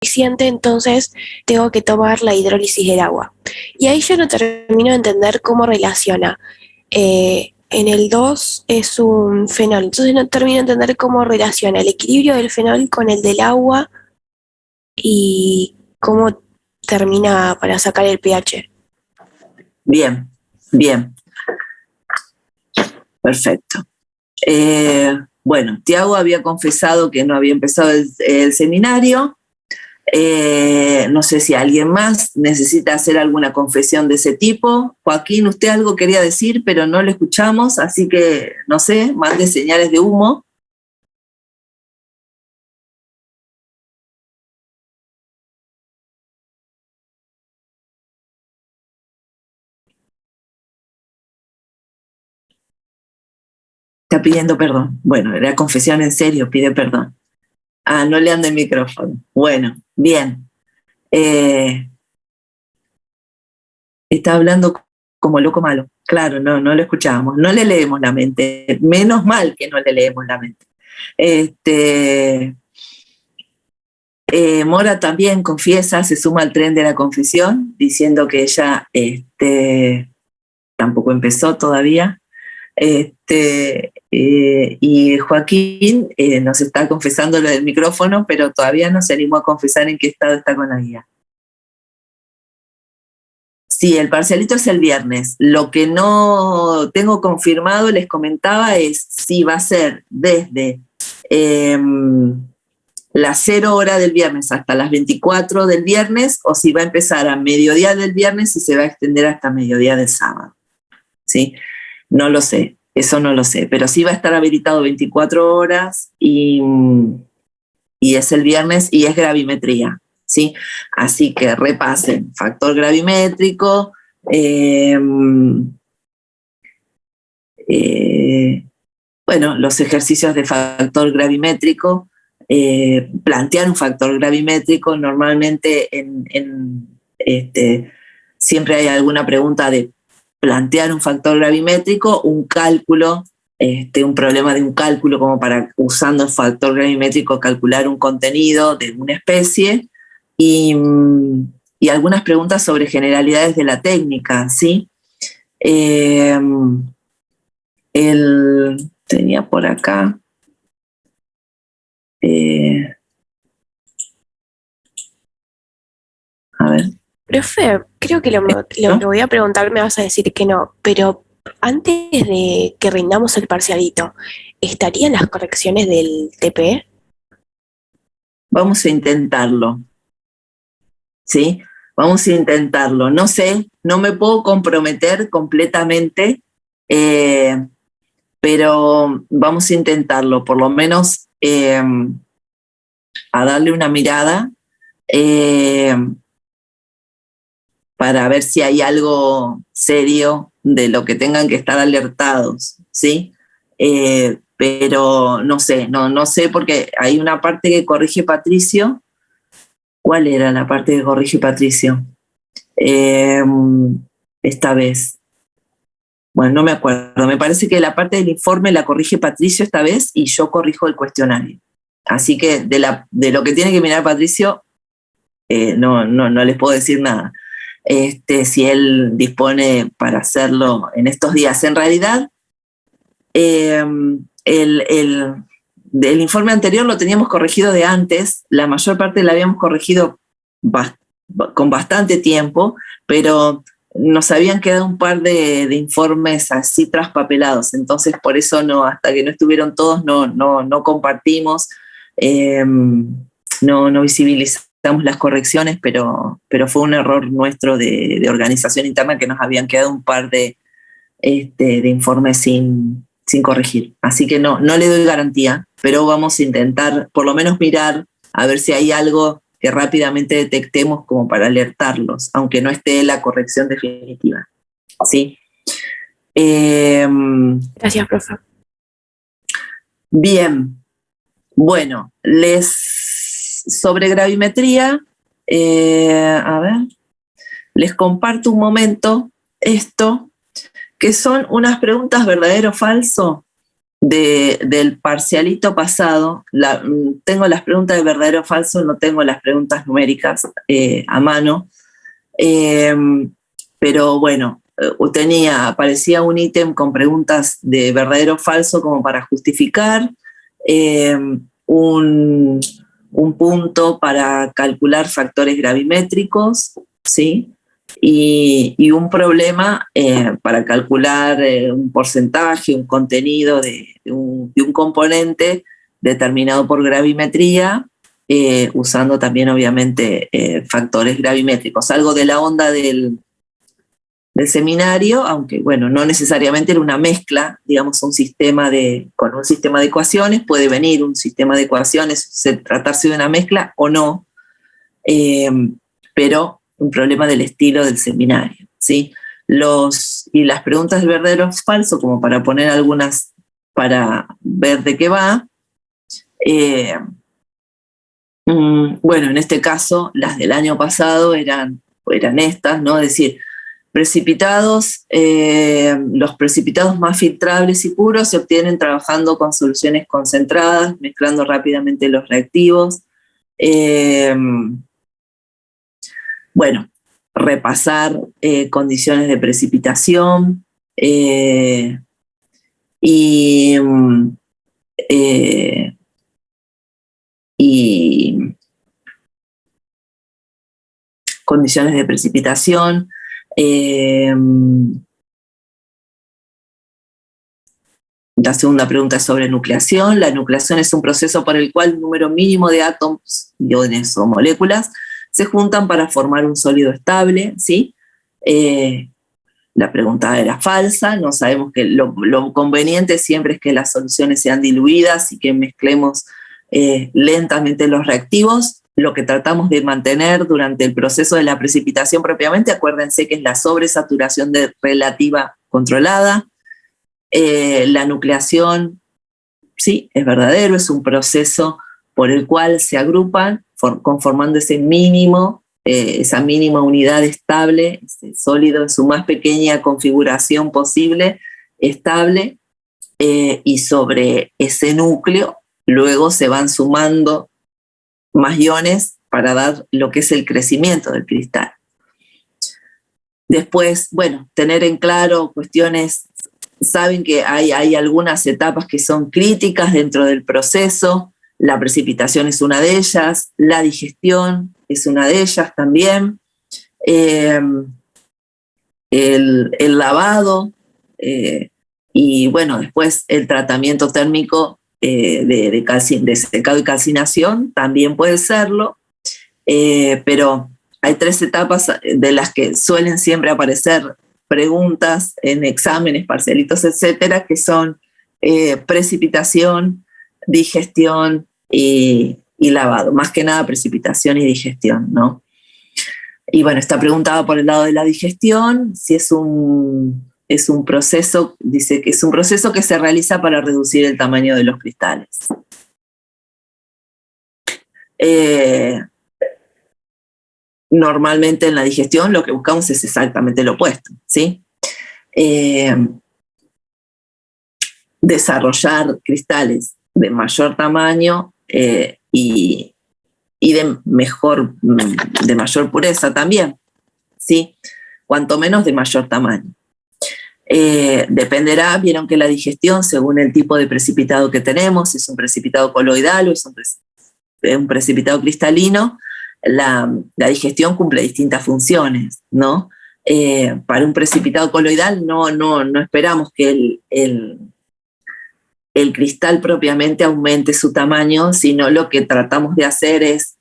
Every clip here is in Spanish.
suficiente, entonces tengo que tomar la hidrólisis del agua. Y ahí yo no termino de entender cómo relaciona. En el 2 es un fenol, entonces no termino de entender cómo relaciona el equilibrio del fenol con el del agua y cómo termina para sacar el pH. Bien, bien. Perfecto. Bueno, Tiago había confesado que no había empezado el seminario. No sé si alguien más necesita hacer alguna confesión de ese tipo. Joaquín, usted algo quería decir, pero no lo escuchamos, así que, no sé, mande señales de humo. Está pidiendo perdón. Bueno, era confesión en serio, pide perdón. Ah, no le anda el micrófono. Bueno, bien. Está hablando como loco malo. Claro, no lo escuchábamos. No le leemos la mente. Menos mal que no le leemos la mente. Mora también confiesa, se suma al tren de la confesión, diciendo que ella tampoco empezó todavía. Y Joaquín nos está confesando lo del micrófono, pero todavía no se animó a confesar en qué estado está con la guía. Sí, el parcialito es el viernes. Lo que no tengo confirmado, les comentaba, es si va a ser desde las 0 horas del viernes hasta las 24 del viernes, o si va a empezar a mediodía del viernes y se va a extender hasta mediodía del sábado. ¿Sí? No lo sé, eso no lo sé, pero sí va a estar habilitado 24 horas y es el viernes y es gravimetría. ¿Sí? Así que repasen factor gravimétrico, bueno, los ejercicios de factor gravimétrico, plantear un factor gravimétrico. Normalmente siempre hay alguna pregunta de plantear un factor gravimétrico, un cálculo, un problema de un cálculo como para, usando el factor gravimétrico, calcular un contenido de una especie y algunas preguntas sobre generalidades de la técnica, ¿sí? Tenía por acá. A ver. Profe, creo que lo que voy a preguntar me vas a decir que no, pero antes de que rindamos el parcialito, ¿estarían las correcciones del TP? Vamos a intentarlo. ¿Sí? Vamos a intentarlo. No sé, no me puedo comprometer completamente, pero vamos a intentarlo, por lo menos a darle una mirada para ver si hay algo serio de lo que tengan que estar alertados, ¿sí? Pero no sé, no sé, porque hay una parte que corrige Patricio. ¿Cuál era la parte que corrige Patricio? Esta vez. Bueno, no me acuerdo. Me parece que la parte del informe la corrige Patricio esta vez y yo corrijo el cuestionario. Así que de lo que tiene que mirar Patricio, no les puedo decir nada. Si él dispone para hacerlo en estos días. En realidad, del informe anterior lo teníamos corregido de antes. La mayor parte la habíamos corregido con bastante tiempo, pero nos habían quedado un par de informes así traspapelados, entonces por eso hasta que no estuvieron todos no compartimos, no visibilizamos las correcciones, pero fue un error nuestro de organización interna, que nos habían quedado un par de informes sin corregir. Así que no le doy garantía, pero vamos a intentar por lo menos mirar a ver si hay algo que rápidamente detectemos como para alertarlos, aunque no esté la corrección definitiva. ¿Sí? Gracias, profe. Bien. Bueno, sobre gravimetría, a ver, les comparto un momento esto, que son unas preguntas verdadero o falso, del parcialito pasado, tengo las preguntas de verdadero o falso, no tengo las preguntas numéricas a mano, pero bueno, aparecía un ítem con preguntas de verdadero o falso como para justificar, un punto para calcular factores gravimétricos, ¿sí? Y un problema para calcular un porcentaje, un contenido de un componente determinado por gravimetría, usando también obviamente factores gravimétricos. Algo de la onda del seminario, aunque bueno, no necesariamente era una mezcla, digamos, con un sistema de ecuaciones, puede venir un sistema de ecuaciones, tratarse de una mezcla o no, pero un problema del estilo del seminario, ¿sí? Y las preguntas de verdadero o falso, como para poner algunas, para ver de qué va. Bueno, en este caso, las del año pasado eran estas, ¿no? Es decir, precipitados, los precipitados más filtrables y puros se obtienen trabajando con soluciones concentradas, mezclando rápidamente los reactivos. Bueno, repasar condiciones de precipitación y condiciones de precipitación. La segunda pregunta es sobre nucleación. La nucleación es un proceso por el cual un número mínimo de átomos, iones o moléculas se juntan para formar un sólido estable, ¿sí? La pregunta era falsa. No sabemos que lo conveniente siempre es que las soluciones sean diluidas y que mezclemos lentamente los reactivos. Lo que tratamos de mantener durante el proceso de la precipitación propiamente, acuérdense que es la sobresaturación relativa controlada. La nucleación, sí, es verdadero, es un proceso por el cual se agrupan conformando esa mínima unidad estable, ese sólido en su más pequeña configuración posible, estable, y sobre ese núcleo luego se van sumando más iones para dar lo que es el crecimiento del cristal. Después, bueno, tener en claro cuestiones. Saben que hay algunas etapas que son críticas dentro del proceso. La precipitación es una de ellas, la digestión es una de ellas también, el lavado, y bueno, después el tratamiento térmico de secado y calcinación también puede serlo, pero hay 3 etapas de las que suelen siempre aparecer preguntas en exámenes, parcialitos, etcétera, que son precipitación, digestión y lavado. Más que nada precipitación y digestión, ¿no? Y bueno, está preguntada por el lado de la digestión, si es un proceso, dice que es un proceso que se realiza para reducir el tamaño de los cristales. Normalmente en la digestión lo que buscamos es exactamente lo opuesto, ¿sí? Desarrollar cristales de mayor tamaño y de mayor pureza también, ¿sí? Cuanto menos de mayor tamaño. Dependerá, vieron que la digestión, según el tipo de precipitado que tenemos, si es un precipitado coloidal o es un precipitado cristalino, la digestión cumple distintas funciones, ¿no? Para un precipitado coloidal no esperamos que el cristal propiamente aumente su tamaño, sino lo que tratamos de hacer es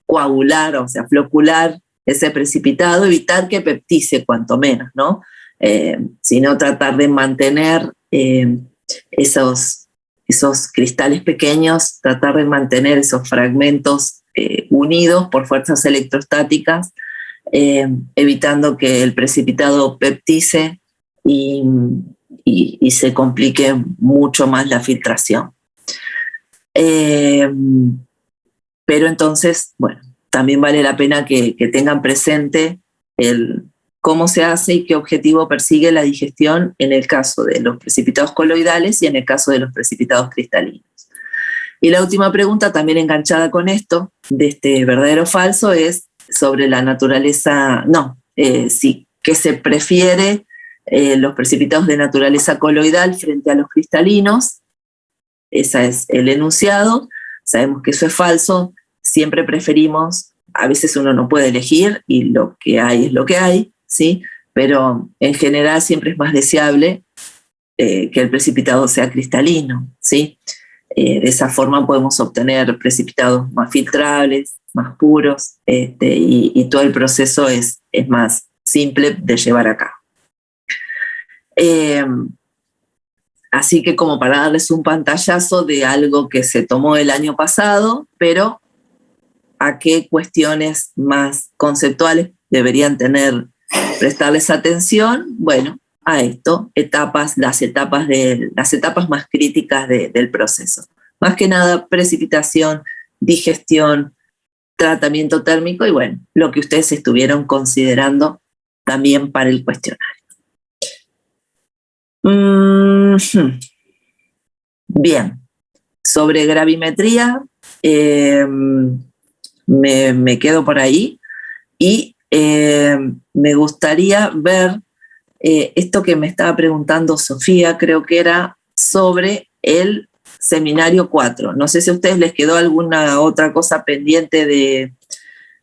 coagular, o sea, flocular ese precipitado, evitar que peptice cuanto menos, ¿no? Sino tratar de mantener esos cristales pequeños, tratar de mantener esos fragmentos unidos por fuerzas electrostáticas, evitando que el precipitado peptice y se complique mucho más la filtración. Pero entonces, bueno, también vale la pena que tengan presente cómo se hace y qué objetivo persigue la digestión en el caso de los precipitados coloidales y en el caso de los precipitados cristalinos. Y la última pregunta, también enganchada con esto, de este verdadero o falso, es sobre la naturaleza, sí, que se prefiere los precipitados de naturaleza coloidal frente a los cristalinos. Ese es el enunciado. Sabemos que eso es falso. Siempre preferimos, a veces uno no puede elegir y lo que hay es lo que hay, ¿sí? Pero en general siempre es más deseable que el precipitado sea cristalino, ¿sí? De esa forma podemos obtener precipitados más filtrables, más puros, y todo el proceso es más simple de llevar a cabo. Así que como para darles un pantallazo de algo que se tomó el año pasado, pero a qué cuestiones más conceptuales deberían prestarles atención, bueno, a esto, las etapas más críticas del proceso. Más que nada, precipitación, digestión, tratamiento térmico y bueno, lo que ustedes estuvieron considerando también para el cuestionario. Bien, sobre gravimetría, me quedo por ahí y me gustaría ver esto que me estaba preguntando Sofía, creo que era sobre el seminario 4. No sé si a ustedes les quedó alguna otra cosa pendiente de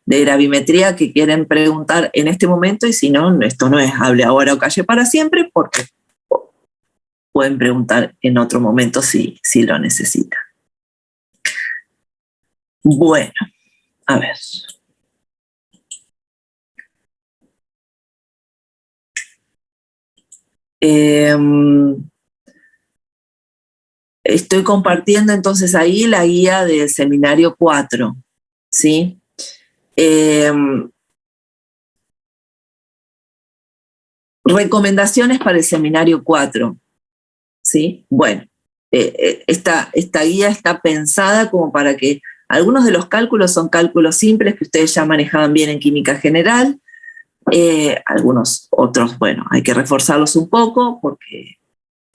gravimetría que quieren preguntar en este momento, y si no, esto no es hable ahora o calle para siempre, porque pueden preguntar en otro momento si lo necesitan. Bueno, a ver. Estoy compartiendo entonces ahí la guía del seminario 4, ¿sí? Recomendaciones para el seminario 4, ¿sí? Bueno, esta guía está pensada como para que algunos de los cálculos son cálculos simples que ustedes ya manejaban bien en química general, algunos otros, bueno, hay que reforzarlos un poco porque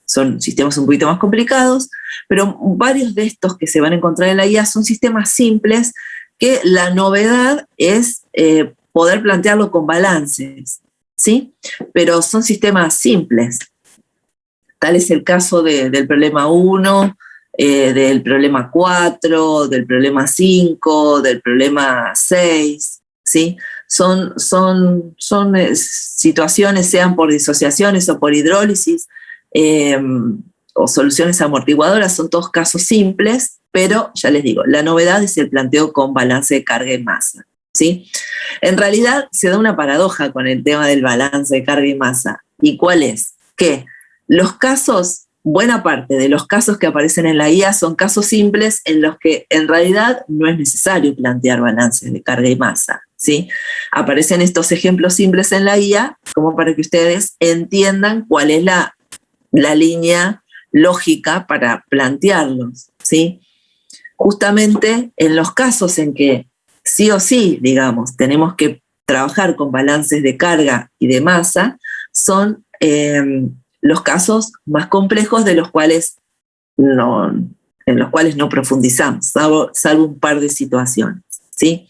son sistemas un poquito más complicados, pero varios de estos que se van a encontrar en la guía son sistemas simples que la novedad es poder plantearlo con balances, ¿sí? Pero son sistemas simples. Tal es el caso del problema 1, del problema 4, del problema 5, del problema 6, ¿sí? Son situaciones, sean por disociaciones o por hidrólisis, o soluciones amortiguadoras, son todos casos simples, pero ya les digo, la novedad es el planteo con balance de carga y masa, ¿sí? En realidad se da una paradoja con el tema del balance de carga y masa. ¿Y cuál es? Que los casos, buena parte de los casos que aparecen en la guía son casos simples en los que en realidad no es necesario plantear balances de carga y masa, ¿sí? Aparecen estos ejemplos simples en la guía como para que ustedes entiendan cuál es la línea lógica para plantearlos, ¿sí? Justamente en los casos en que sí o sí, digamos, tenemos que trabajar con balances de carga y de masa, son los casos más complejos en los cuales no profundizamos, salvo un par de situaciones, ¿sí?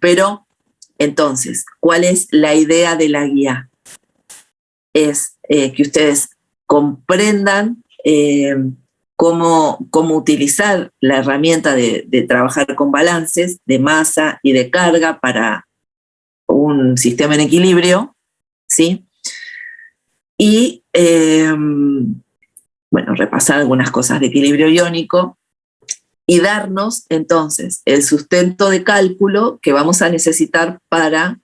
Pero entonces, ¿cuál es la idea de la guía? Es que ustedes comprendan cómo utilizar la herramienta de trabajar con balances de masa y de carga para un sistema en equilibrio, ¿sí? Y, bueno, repasar algunas cosas de equilibrio iónico y darnos entonces el sustento de cálculo que vamos a necesitar para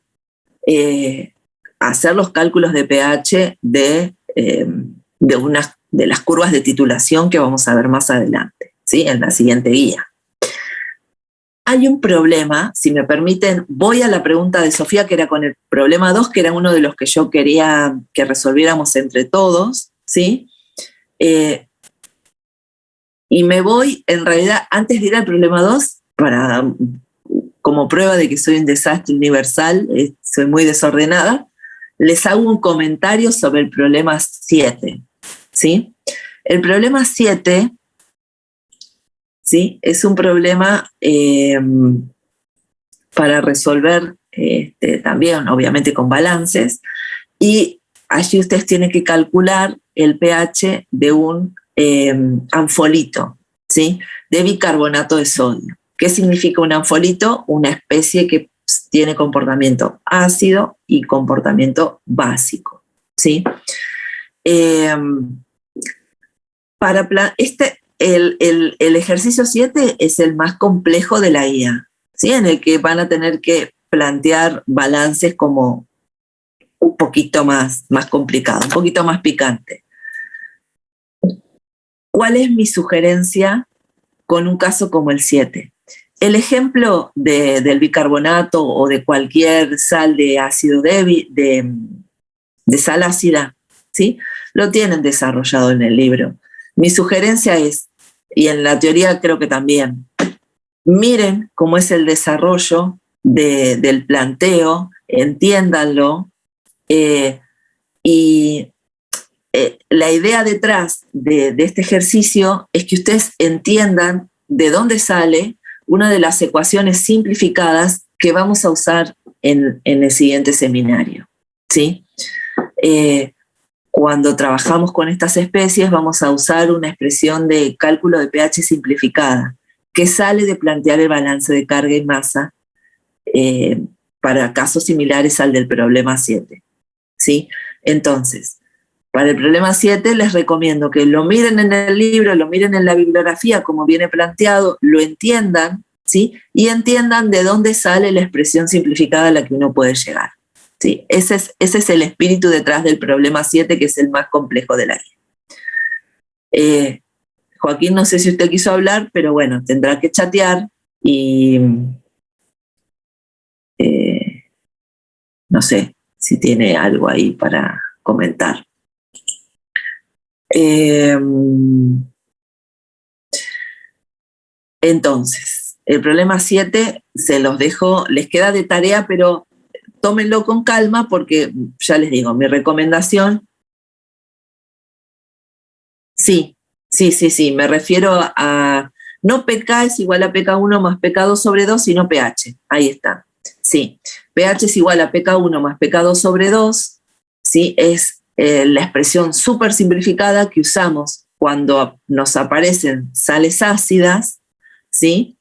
hacer los cálculos de pH de las curvas de titulación que vamos a ver más adelante, ¿sí? En la siguiente guía. Hay un problema, si me permiten, voy a la pregunta de Sofía, que era con el problema 2, que era uno de los que yo quería que resolviéramos entre todos, ¿sí? Y me voy, en realidad, antes de ir al problema 2, como prueba de que soy un desastre universal, soy muy desordenada, les hago un comentario sobre el problema 7, ¿sí? El problema 7, ¿sí?, es un problema para resolver también, obviamente, con balances, y allí ustedes tienen que calcular el pH de un anfolito, ¿sí?, de bicarbonato de sodio. ¿Qué significa un anfolito? Una especie que tiene comportamiento ácido y comportamiento básico, ¿sí? El ejercicio 7 es el más complejo de la guía, ¿sí?, en el que van a tener que plantear balances como un poquito más complicado, un poquito más picante. ¿Cuál es mi sugerencia con un caso como el 7? El ejemplo del bicarbonato o de cualquier sal de ácido débil, de sal ácida, ¿sí?, lo tienen desarrollado en el libro. Mi sugerencia es, y en la teoría creo que también, miren cómo es el desarrollo del planteo, entiéndanlo, y la idea detrás de este ejercicio es que ustedes entiendan de dónde sale una de las ecuaciones simplificadas que vamos a usar en el siguiente seminario, ¿sí? Cuando trabajamos con estas especies vamos a usar una expresión de cálculo de pH simplificada que sale de plantear el balance de carga y masa para casos similares al del problema 7, ¿sí? Entonces, para el problema 7 les recomiendo que lo miren en el libro, lo miren en la bibliografía como viene planteado, lo entiendan, ¿sí?, y entiendan de dónde sale la expresión simplificada a la que uno puede llegar, ¿sí? Ese es el espíritu detrás del problema 7, que es el más complejo de la guía. Joaquín, no sé si usted quiso hablar, pero bueno, tendrá que chatear y no sé si tiene algo ahí para comentar. Entonces, el problema 7 se los dejo, les queda de tarea, pero tómenlo con calma porque, ya les digo, mi recomendación, sí, me refiero a, no pK es igual a pK1 más pK2 sobre 2, sino pH, ahí está, sí, pH es igual a pK1 más pK2 sobre 2, sí, es la expresión súper simplificada que usamos cuando nos aparecen sales ácidas, ¿sí?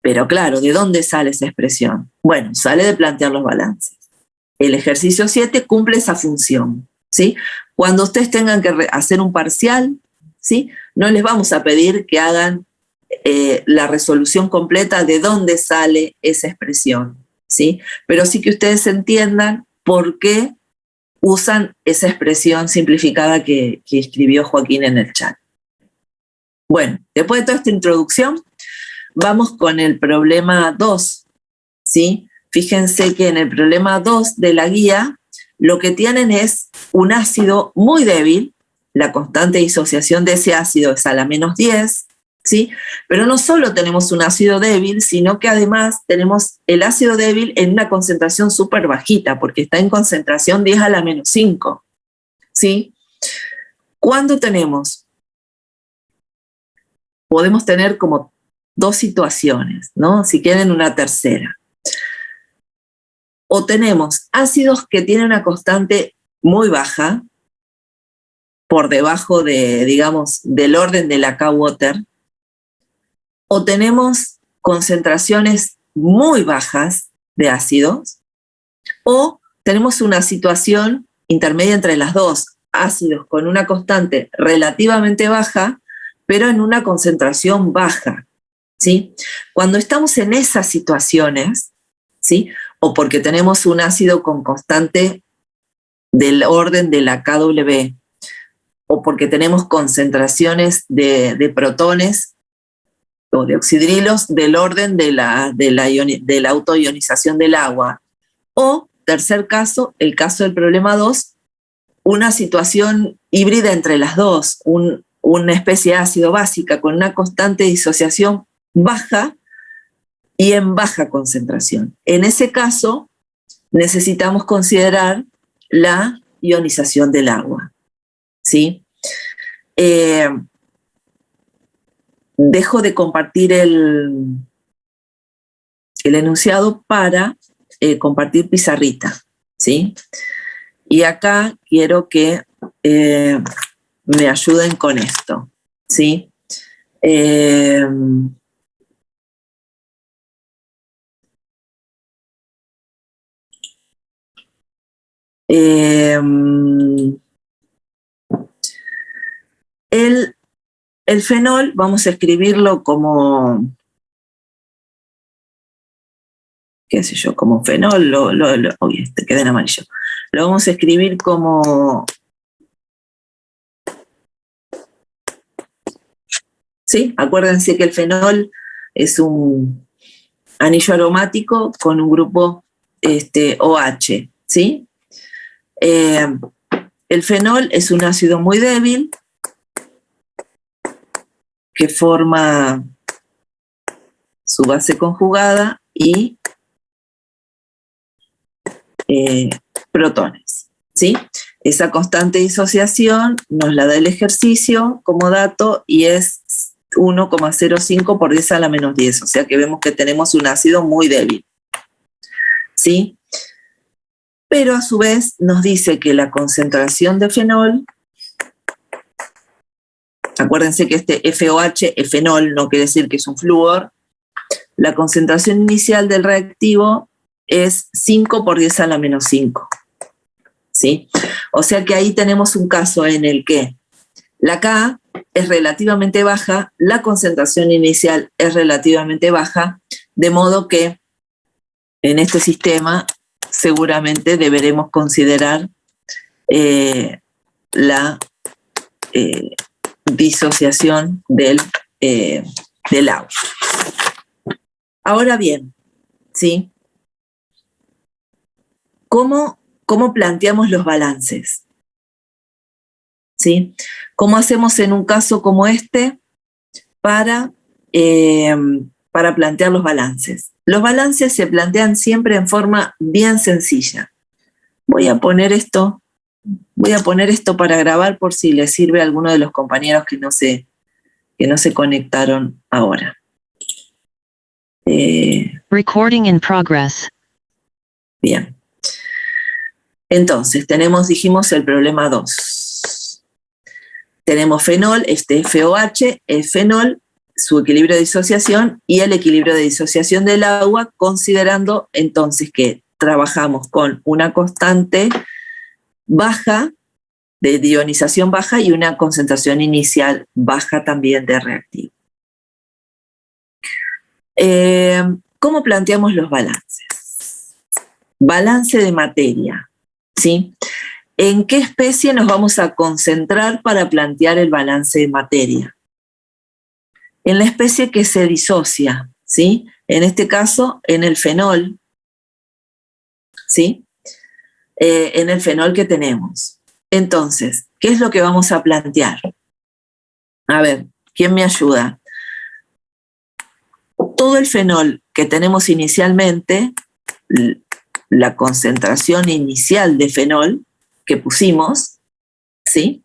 Pero claro, ¿de dónde sale esa expresión? Bueno, sale de plantear los balances. El ejercicio 7 cumple esa función, ¿sí? Cuando ustedes tengan que hacer un parcial, ¿sí?, no les vamos a pedir que hagan la resolución completa de dónde sale esa expresión, ¿sí? Pero sí que ustedes entiendan por qué usan esa expresión simplificada que escribió Joaquín en el chat. Bueno, después de toda esta introducción, vamos con el problema 2, ¿sí? Fíjense que en el problema 2 de la guía, lo que tienen es un ácido muy débil, la constante de disociación de ese ácido es a la -10, ¿sí? Pero no solo tenemos un ácido débil, sino que además tenemos el ácido débil en una concentración súper bajita, porque está en concentración 10 a la -5, ¿sí? ¿Cuándo tenemos? Podemos tener como dos situaciones, ¿no? Si quieren, una tercera. O tenemos ácidos que tienen una constante muy baja, por debajo de, digamos, del orden de la K-Water, o tenemos concentraciones muy bajas de ácidos, o tenemos una situación intermedia entre las dos, ácidos con una constante relativamente baja, pero en una concentración baja, ¿sí? Cuando estamos en esas situaciones, ¿sí?, o porque tenemos un ácido con constante del orden de la KW, o porque tenemos concentraciones de protones o de oxidrilos del orden de la autoionización del agua. O, tercer caso, el caso del problema 2, una situación híbrida entre las dos, una especie de ácido básica con una constante de disociación baja y en baja concentración. En ese caso, necesitamos considerar la ionización del agua, ¿sí? Dejo de compartir el enunciado para compartir pizarrita, ¿sí? Y acá quiero que me ayuden con esto, ¿sí? El fenol vamos a escribirlo como, qué sé yo, como fenol, uy, este queda en amarillo. Lo vamos a escribir como, ¿sí? Acuérdense que el fenol es un anillo aromático con un grupo OH, ¿sí? El fenol es un ácido muy débil que forma su base conjugada y protones, ¿sí? Esa constante disociación nos la da el ejercicio como dato y es 1,05 por 10 a la menos 10, o sea que vemos que tenemos un ácido muy débil, ¿sí? Pero a su vez nos dice que la concentración de fenol, acuérdense que este FOH es fenol, no quiere decir que es un flúor, la concentración inicial del reactivo es 5 por 10 a la menos 5, ¿sí? O sea que ahí tenemos un caso en el que la K es relativamente baja, la concentración inicial es relativamente baja, de modo que en este sistema seguramente deberemos considerar la disociación del agua. Ahora bien, ¿sí? ¿Cómo planteamos los balances? ¿Sí? ¿Cómo hacemos en un caso como este para plantear los balances? Los balances se plantean siempre en forma bien sencilla. Voy a poner esto para grabar por si les sirve a alguno de los compañeros que no se conectaron ahora. Recording in progress. Bien. Entonces, dijimos el problema 2. Tenemos fenol, FOH, es fenol, su equilibrio de disociación y el equilibrio de disociación del agua, considerando entonces que trabajamos con una constante baja, de ionización baja, y una concentración inicial baja también de reactivo. ¿Cómo planteamos los balances? Balance de materia, ¿sí? ¿En qué especie nos vamos a concentrar para plantear el balance de materia? En la especie que se disocia, ¿sí? En este caso, en el fenol, ¿sí? En el fenol que tenemos. Entonces, ¿qué es lo que vamos a plantear? A ver, ¿quién me ayuda? Todo el fenol que tenemos inicialmente, la concentración inicial de fenol que pusimos, ¿sí?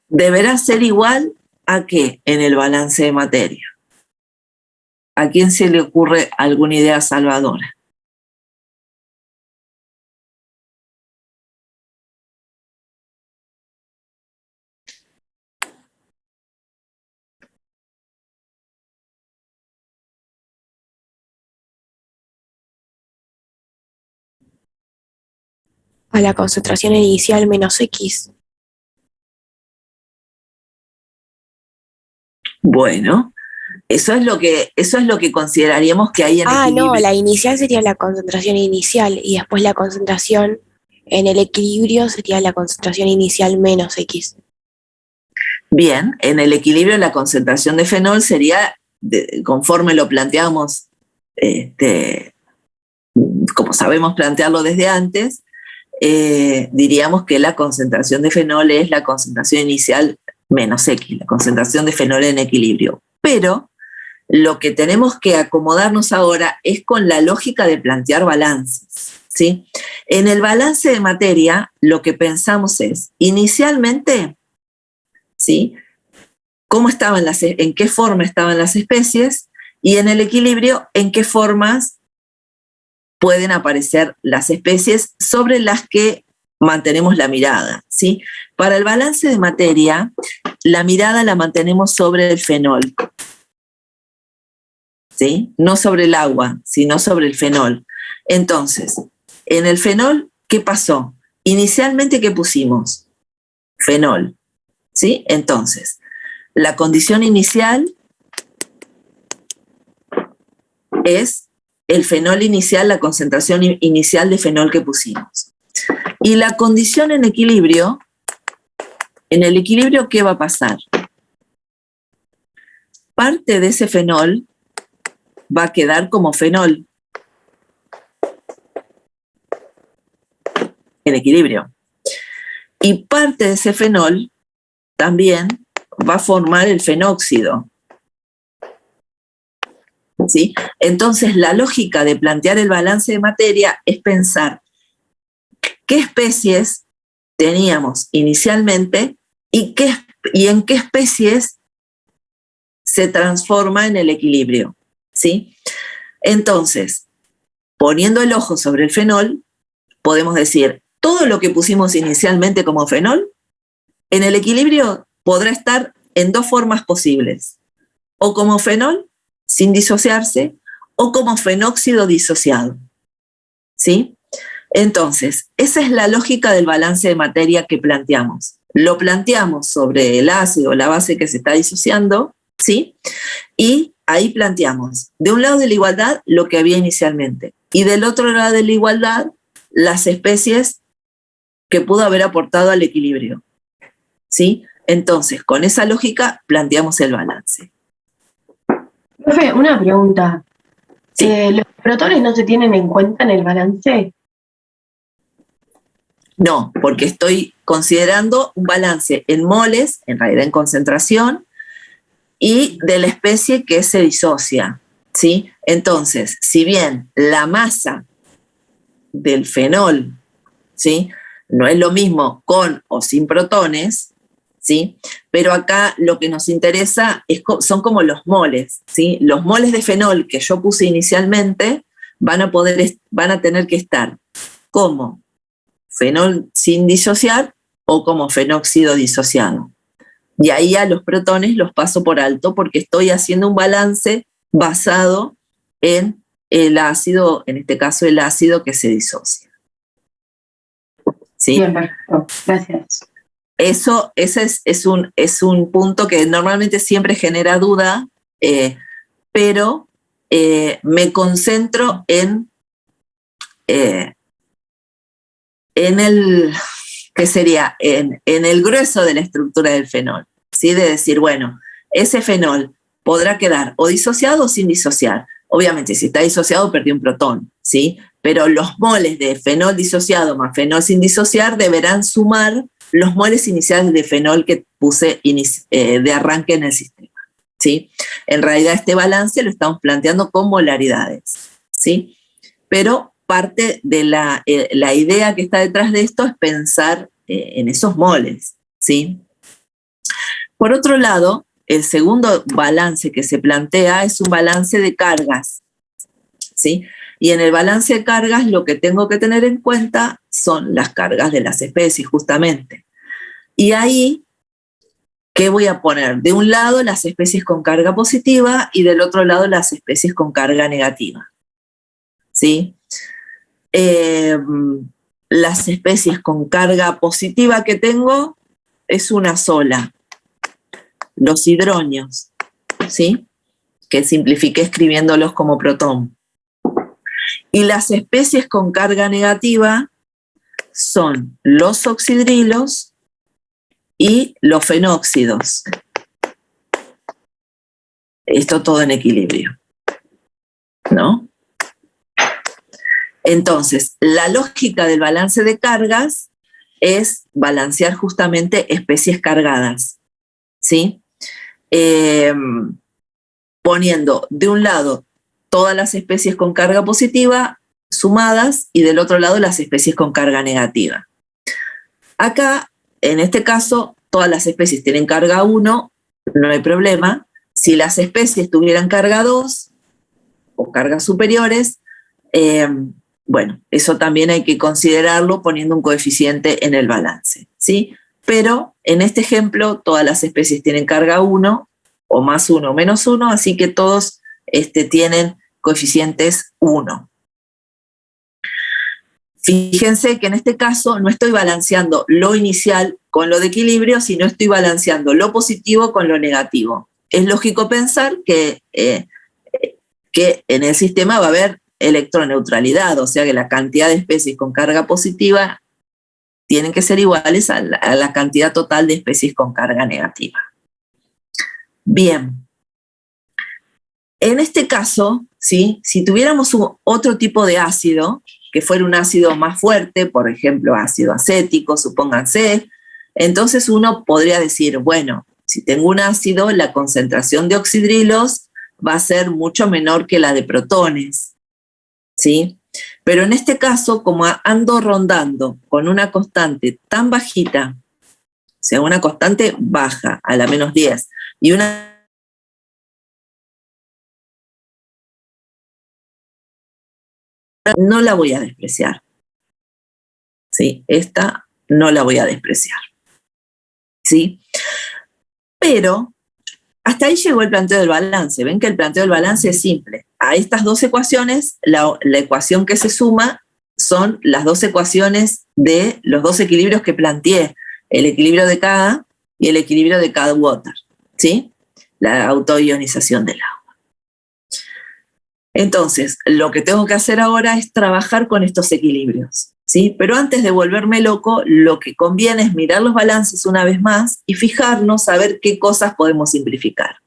Deberá ser igual a ¿qué? En el balance de materia. ¿A quién se le ocurre alguna idea salvadora? A la concentración inicial menos X. Bueno, eso es lo que consideraríamos que hay en equilibrio. No, la inicial sería la concentración inicial y después la concentración en el equilibrio sería la concentración inicial menos X. Bien, en el equilibrio la concentración de fenol sería, conforme lo planteamos, como sabemos plantearlo desde antes, diríamos que la concentración de fenol es la concentración inicial menos X, la concentración de fenol en equilibrio. Pero lo que tenemos que acomodarnos ahora es con la lógica de plantear balances, ¿sí? En el balance de materia, lo que pensamos es, inicialmente, ¿sí? En qué forma estaban las especies, y en el equilibrio, en qué formas pueden aparecer las especies sobre las que mantenemos la mirada, ¿sí? Para el balance de materia, la mirada la mantenemos sobre el fenol, ¿sí? No sobre el agua, sino sobre el fenol. Entonces, en el fenol, ¿qué pasó? Inicialmente, ¿qué pusimos? Fenol, ¿sí? Entonces, la condición inicial es el fenol inicial, la concentración inicial de fenol que pusimos. Y la condición en equilibrio, en el equilibrio, ¿qué va a pasar? Parte de ese fenol va a quedar como fenol en equilibrio. Y parte de ese fenol también va a formar el fenóxido, ¿sí? Entonces, la lógica de plantear el balance de materia es pensar qué especies teníamos inicialmente y en qué especies se transforma en el equilibrio, ¿sí? Entonces, poniendo el ojo sobre el fenol, podemos decir, todo lo que pusimos inicialmente como fenol, en el equilibrio podrá estar en dos formas posibles, o como fenol, sin disociarse, o como fenóxido disociado, ¿sí? Entonces, esa es la lógica del balance de materia que planteamos. Lo planteamos sobre el ácido o la base que se está disociando, ¿sí? Y ahí planteamos, de un lado de la igualdad, lo que había inicialmente, y del otro lado de la igualdad, las especies que pudo haber aportado al equilibrio, ¿sí? Entonces, con esa lógica, planteamos el balance. Profe, una pregunta. Sí. ¿Los protones no se tienen en cuenta en el balance? No, porque estoy considerando un balance en moles, en realidad en concentración, y de la especie que se disocia, ¿sí? Entonces, si bien la masa del fenol, ¿sí?, no es lo mismo con o sin protones, ¿sí?, pero acá lo que nos interesa son como los moles, ¿sí? Los moles de fenol que yo puse inicialmente van a tener que estar como fenol sin disociar o como fenóxido disociado. Y ahí a los protones los paso por alto porque estoy haciendo un balance basado en el ácido, en este caso el ácido que se disocia. ¿Sí? Bien, perfecto. Gracias. Ese es un punto que normalmente siempre genera duda, pero me concentro en el, ¿qué sería? En el grueso de la estructura del fenol, ¿sí? De decir, bueno, ese fenol podrá quedar o disociado o sin disociar. Obviamente, si está disociado, perdí un protón, ¿sí? Pero los moles de fenol disociado más fenol sin disociar deberán sumar los moles iniciales de fenol que puse de arranque en el sistema, ¿sí? En realidad, este balance lo estamos planteando con molaridades, ¿sí? Pero parte de la idea que está detrás de esto es pensar en esos moles, ¿sí? Por otro lado, el segundo balance que se plantea es un balance de cargas, ¿sí? Y en el balance de cargas lo que tengo que tener en cuenta son las cargas de las especies, justamente. Y ahí, ¿qué voy a poner? De un lado las especies con carga positiva y del otro lado las especies con carga negativa, ¿sí? Las especies con carga positiva que tengo es una sola, los hidronios, ¿sí?, que simplifiqué escribiéndolos como protón. Y las especies con carga negativa son los oxidrilos y los fenóxidos. Esto todo en equilibrio, ¿no? Entonces, la lógica del balance de cargas es balancear justamente especies cargadas, ¿sí? Poniendo de un lado todas las especies con carga positiva sumadas y del otro lado las especies con carga negativa. Acá, en este caso, todas las especies tienen carga 1, no hay problema. Si las especies tuvieran carga 2 o cargas superiores, bueno, eso también hay que considerarlo poniendo un coeficiente en el balance, ¿sí? Pero en este ejemplo, todas las especies tienen carga 1, o más 1 o menos 1, así que todos tienen coeficientes 1. Fíjense que en este caso no estoy balanceando lo inicial con lo de equilibrio, sino estoy balanceando lo positivo con lo negativo. Es lógico pensar que en el sistema va a haber electroneutralidad, o sea que la cantidad de especies con carga positiva tienen que ser iguales a la cantidad total de especies con carga negativa. Bien. En este caso, ¿sí? Si tuviéramos otro tipo de ácido, que fuera un ácido más fuerte, por ejemplo, ácido acético, supónganse, entonces uno podría decir, bueno, si tengo un ácido, la concentración de oxidrilos va a ser mucho menor que la de protones, ¿sí? Pero en este caso, como ando rondando con una constante tan bajita, o sea, una constante baja, a la menos 10, y una no la voy a despreciar. ¿Sí? Esta no la voy a despreciar. ¿Sí? Pero hasta ahí llegó el planteo del balance. Ven que el planteo del balance es simple. A estas dos ecuaciones, la ecuación que se suma son las dos ecuaciones de los dos equilibrios que planteé, el equilibrio de K y el equilibrio de K-Water, ¿sí? La autoionización del agua. Entonces, lo que tengo que hacer ahora es trabajar con estos equilibrios, ¿sí? Pero antes de volverme loco, lo que conviene es mirar los balances una vez más y fijarnos a ver qué cosas podemos simplificar.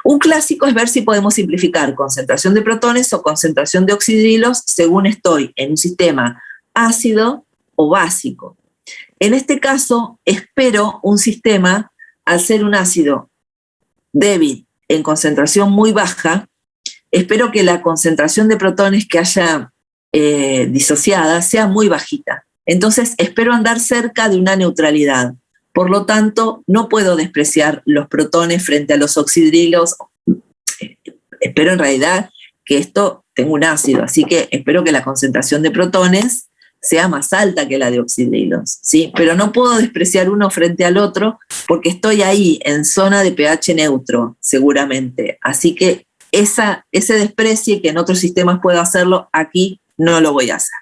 Un clásico es ver si podemos simplificar concentración de protones o concentración de oxidrilos según estoy en un sistema ácido o básico. En este caso, espero un sistema, al ser un ácido débil en concentración muy baja, espero que la concentración de protones que haya disociada sea muy bajita. Entonces, espero andar cerca de una neutralidad. Por lo tanto, no puedo despreciar los protones frente a los oxidrilos. Espero en realidad que esto tenga un ácido, así que espero que la concentración de protones sea más alta que la de oxidrilos, ¿sí? Pero no puedo despreciar uno frente al otro porque estoy ahí en zona de pH neutro, seguramente. Así que ese desprecio que en otros sistemas puedo hacerlo, aquí no lo voy a hacer.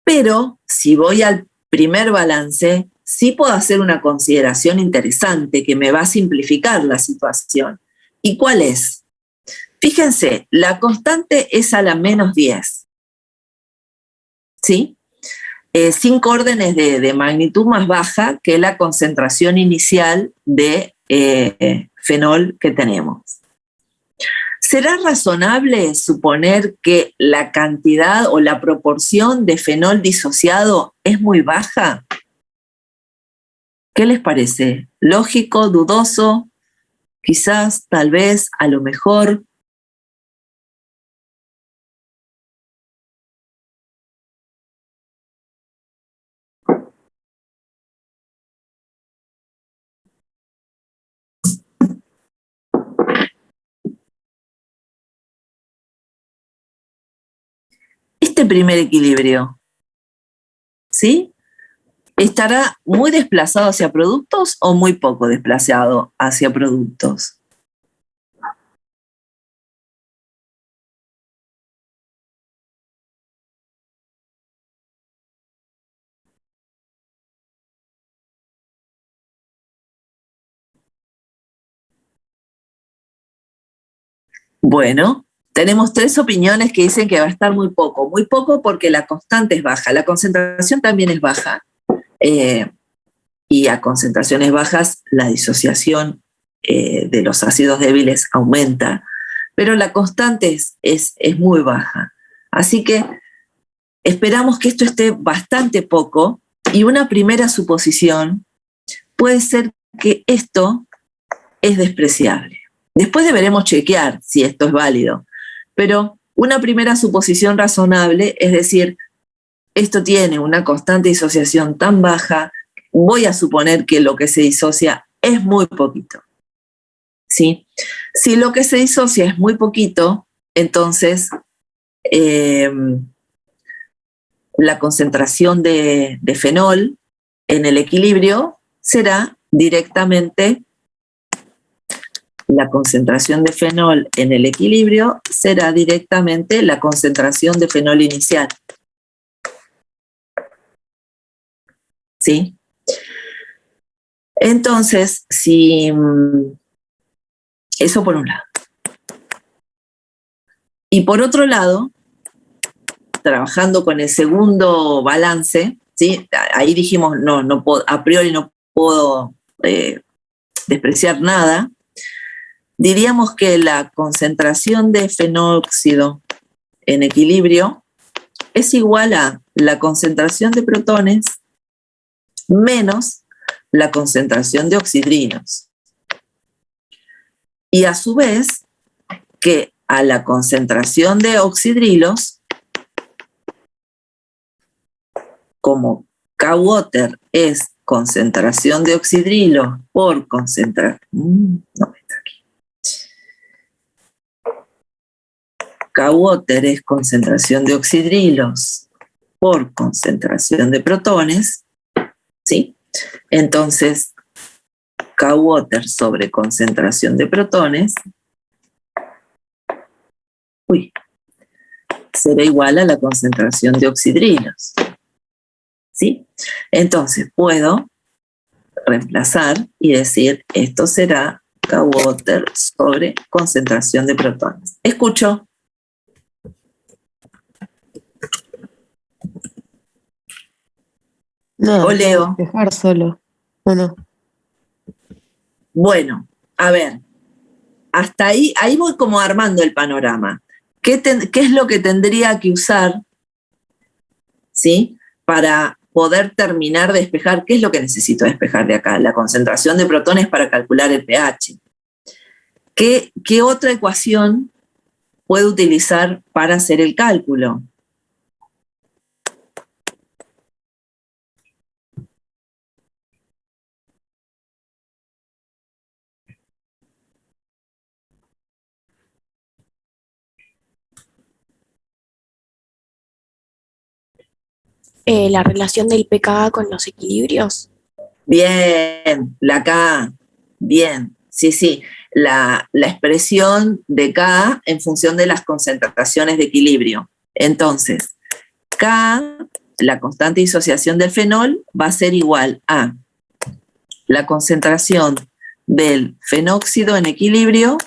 Pero si voy al primer balance, sí puedo hacer una consideración interesante que me va a simplificar la situación. ¿Y cuál es? Fíjense, la constante es a la menos 10. ¿Sí? 5 órdenes de magnitud más baja que la concentración inicial de fenol que tenemos. ¿Será razonable suponer que la cantidad o la proporción de fenol disociado es muy baja? ¿Qué les parece? ¿Lógico? ¿Dudoso? Quizás, tal vez, a lo mejor. Este primer equilibrio, ¿sí? ¿Estará muy desplazado hacia productos o muy poco desplazado hacia productos? Bueno, tenemos 3 opiniones que dicen que va a estar muy poco porque la constante es baja, la concentración también es baja, y a concentraciones bajas la disociación de los ácidos débiles aumenta, pero la constante es muy baja. Así que esperamos que esto esté bastante poco y una primera suposición puede ser que esto es despreciable. Después deberemos chequear si esto es válido, pero Una primera suposición razonable es decir, esto tiene una constante disociación tan baja, voy a suponer que lo que se disocia es muy poquito. ¿Sí? Si lo que se disocia es muy poquito, entonces la concentración de fenol en el equilibrio será directamente, la concentración de fenol en el equilibrio será directamente la concentración de fenol inicial. ¿Sí? Entonces, si eso por un lado. Y por otro lado, trabajando con el segundo balance, ¿sí? Ahí dijimos, no puedo, a priori no puedo despreciar nada, diríamos que la concentración de fenóxido en equilibrio es igual a la concentración de protones menos la concentración de oxidrinos. Y a su vez, que a la concentración de oxidrilos, como K-Water es concentración de oxidrilos por concentración, no está aquí. K-Water es concentración de oxidrilos por concentración de protones, ¿sí? Entonces, K-Water sobre concentración de protones, será igual a la concentración de oxidrilos, ¿sí? Entonces, puedo reemplazar y decir, esto será K-Water sobre concentración de protones. Escucho. No, O leo. dejar solo. ¿O no? Bueno, a ver, hasta ahí voy como armando el panorama. ¿Qué es lo que tendría que usar, ¿sí? Para poder terminar de despejar? ¿Qué es lo que necesito despejar de acá? La concentración de protones para calcular el pH. ¿Qué otra ecuación puedo utilizar para hacer el cálculo? La relación del pKa con los equilibrios. Bien, la K, bien, sí. La expresión de K en función de las concentraciones de equilibrio. Entonces, K, la constante de disociación del fenol, va a ser igual a la concentración del fenóxido en equilibrio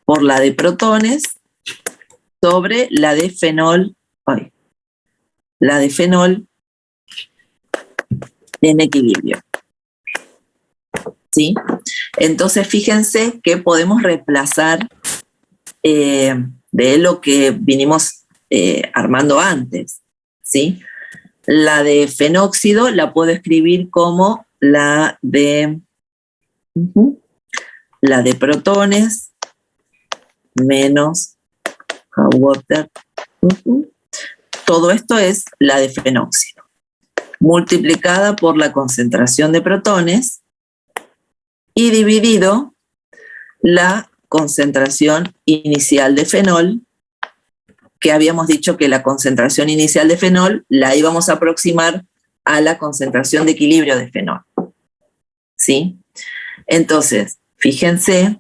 por la de protones sobre la de fenol, en equilibrio. ¿Sí? Entonces, fíjense que podemos reemplazar de lo que vinimos armando antes, ¿sí? La de fenóxido la puedo escribir como la de protones menos K-Water. Todo esto es la de fenóxido, multiplicada por la concentración de protones y dividido la concentración inicial de fenol, que habíamos dicho que la concentración inicial de fenol la íbamos a aproximar a la concentración de equilibrio de fenol. ¿Sí? Entonces, fíjense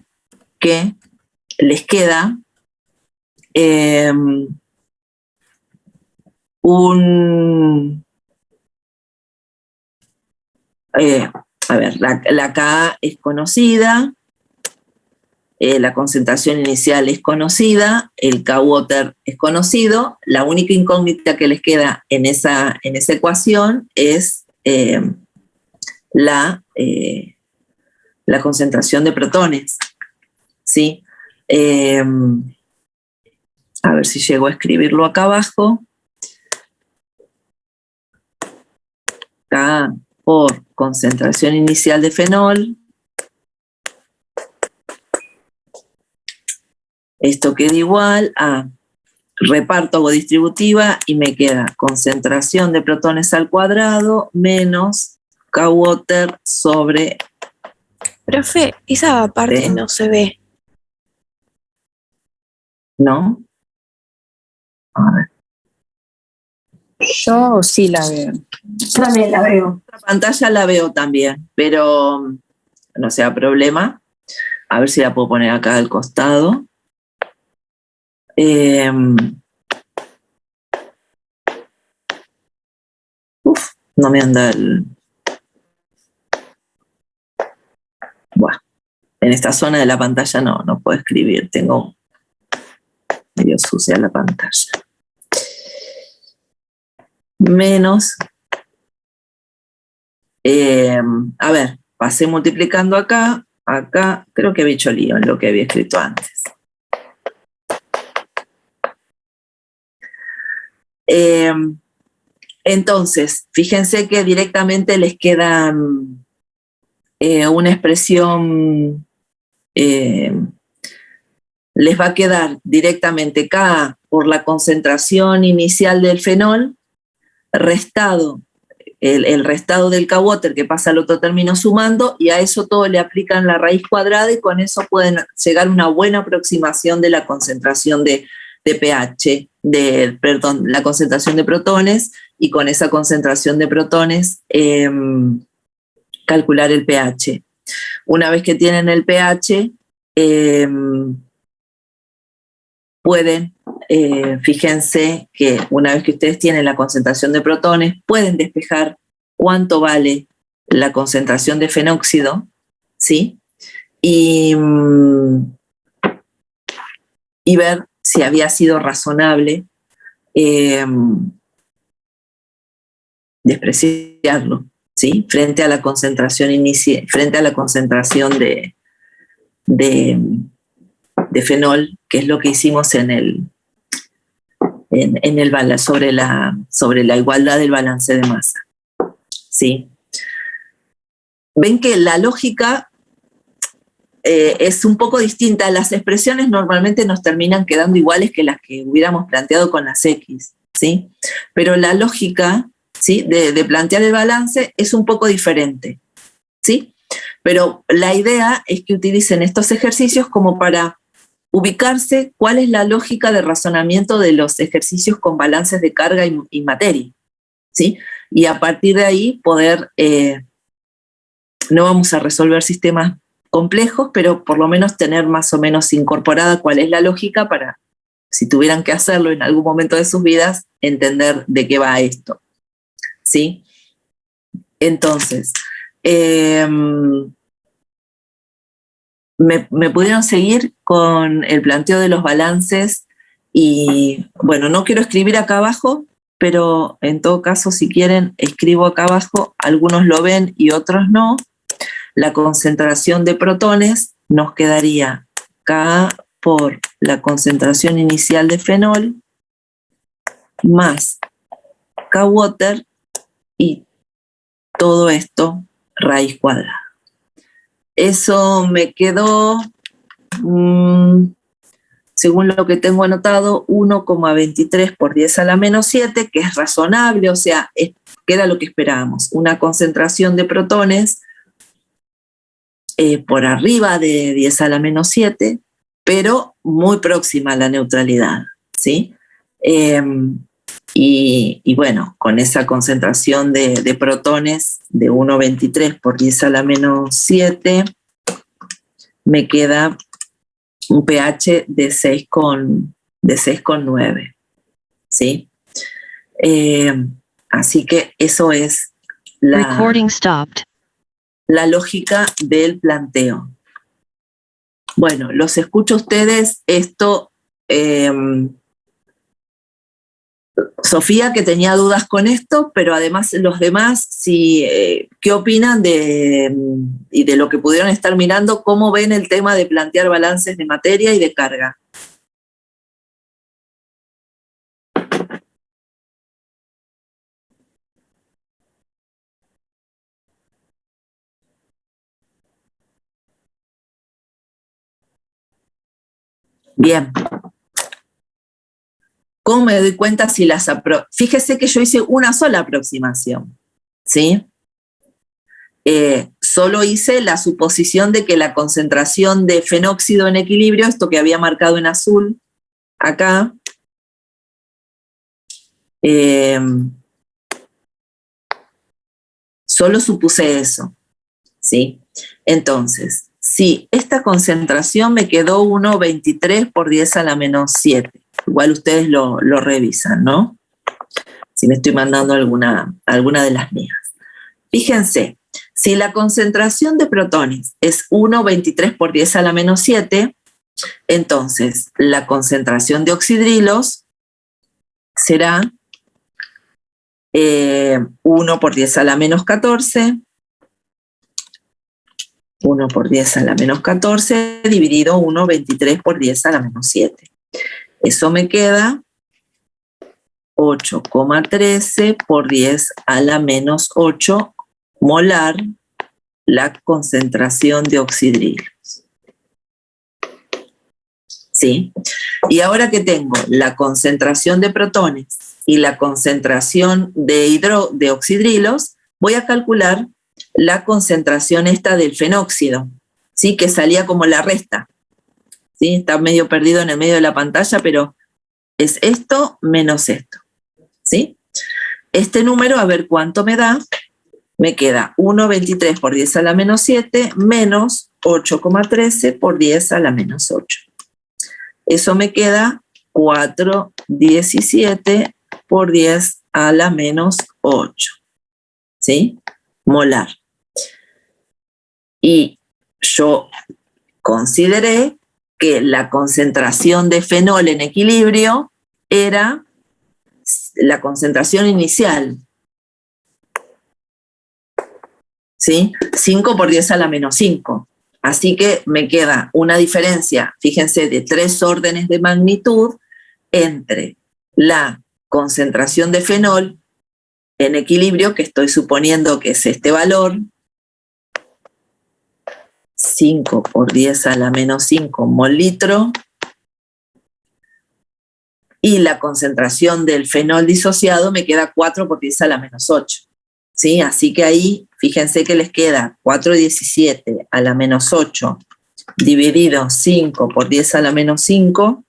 que les queda la Ka es conocida, la concentración inicial es conocida, el K-Water es conocido, la única incógnita que les queda en esa ecuación es la concentración de protones, ¿sí? A ver si llego a escribirlo acá abajo. K por concentración inicial de fenol. Esto queda igual a reparto, hago distributiva y me queda concentración de protones al cuadrado menos K-water sobre... Profe, esa parte ¿Sí? no se ve. ¿No? A ver. Yo sí la veo. También la veo. La pantalla la veo también, pero no sea problema. A ver si la puedo poner acá al costado. No me anda el... Bueno, en esta zona de la pantalla no puedo escribir, tengo medio sucia la pantalla. Menos... a ver, pasé multiplicando acá, creo que había hecho lío en lo que había escrito antes. Entonces, fíjense que directamente les queda una expresión, les va a quedar directamente K por la concentración inicial del fenol, restado, el restado del K-water que pasa al otro término sumando, y a eso todo le aplican la raíz cuadrada y con eso pueden llegar a una buena aproximación de la concentración de pH, perdón, la concentración de protones, y con esa concentración de protones calcular el pH. Una vez que tienen el pH, pueden, fíjense que una vez que ustedes tienen la concentración de protones, pueden despejar cuánto vale la concentración de fenóxido, ¿sí? Y ver si había sido razonable despreciarlo, ¿sí? Frente a la concentración frente a la concentración de fenol, que es lo que hicimos en el sobre la igualdad del balance de masa, ¿sí? Ven que la lógica es un poco distinta. Las expresiones normalmente nos terminan quedando iguales que las que hubiéramos planteado con las X, ¿sí? Pero la lógica, ¿sí?, de plantear el balance es un poco diferente, ¿sí? Pero la idea es que utilicen estos ejercicios como para ubicarse cuál es la lógica de razonamiento de los ejercicios con balances de carga y materia, ¿sí? Y a partir de ahí poder, no vamos a resolver sistemas complejos, pero por lo menos tener más o menos incorporada cuál es la lógica para, si tuvieran que hacerlo en algún momento de sus vidas, entender de qué va esto, ¿sí? Entonces, me pudieron seguir con el planteo de los balances y, bueno, no quiero escribir acá abajo, pero en todo caso, si quieren, escribo acá abajo, algunos lo ven y otros no. La concentración de protones nos quedaría K por la concentración inicial de fenol más K-water y todo esto raíz cuadrada. Eso me quedó, según lo que tengo anotado, 1,23 por 10 a la menos 7, que es razonable, o sea, que era lo que esperábamos. Una concentración de protones por arriba de 10 a la menos 7, pero muy próxima a la neutralidad, ¿sí? Y bueno, con esa concentración de protones de 1,23 por 10 a la menos 7, me queda un pH de 6,9, ¿sí? Así que eso es Recording stopped. la lógica del planteo. Bueno, los escucho a ustedes. Esto, Sofía, que tenía dudas con esto, pero además los demás, si, ¿qué opinan y de lo que pudieron estar mirando? ¿Cómo ven el tema de plantear balances de materia y de carga? Bien. ¿Cómo me doy cuenta si las fíjese que yo hice una sola aproximación, ¿sí? Solo hice la suposición de que la concentración de fenóxido en equilibrio, esto que había marcado en azul acá, solo supuse eso, ¿sí? Entonces, sí, esta concentración me quedó 1,23 por 10 a la menos 7. Igual ustedes lo revisan, ¿no? Si me estoy mandando alguna de las mías. Fíjense, si la concentración de protones es 1,23 por 10 a la menos 7, entonces la concentración de oxidrilos será 1 por 10 a la menos 14, 1 por 10 a la menos 14 dividido 1,23 por 10 a la menos 7. Eso me queda 8,13 por 10 a la menos 8 molar la concentración de oxidrilos. ¿Sí? Y ahora que tengo la concentración de protones y la concentración de oxidrilos, voy a calcular la concentración esta del fenóxido, ¿sí? Que salía como la resta. ¿Sí? Está medio perdido en el medio de la pantalla, pero es esto menos esto. ¿Sí? Este número, a ver cuánto me da. Me queda 1,23 por 10 a la menos 7 menos 8,13 por 10 a la menos 8. Eso me queda 4,17 por 10 a la menos 8. ¿Sí? Molar. Y yo consideré que la concentración de fenol en equilibrio era la concentración inicial. ¿Sí? 5 por 10 a la menos 5. Así que me queda una diferencia, fíjense, de 3 órdenes de magnitud entre la concentración de fenol en equilibrio, que estoy suponiendo que es este valor, 5 por 10 a la menos 5 mol litro, y la concentración del fenol disociado me queda 4 por 10 a la menos 8. ¿Sí? Así que ahí, fíjense que les queda 4,17 a la menos 8 dividido 5 por 10 a la menos 5.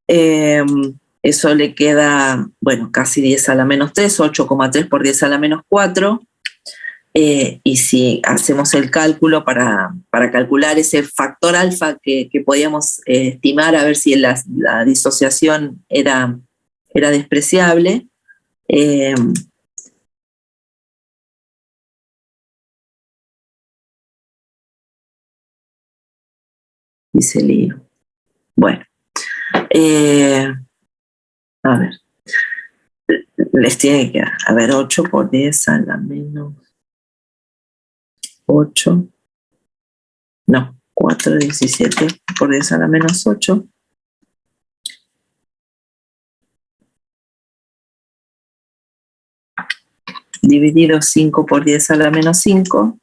Eso le queda, bueno, casi 10 a la menos 3, 8,3 por 10 a la menos 4. Y si hacemos el cálculo para calcular ese factor alfa que podíamos estimar, a ver si la disociación era despreciable, dice lío. Bueno, a ver, les tiene que dar, a ver, 8 por 10 a la menos 8, no, 4,17 por 10 a la menos 8. Dividido 5 por 10 a la menos 5.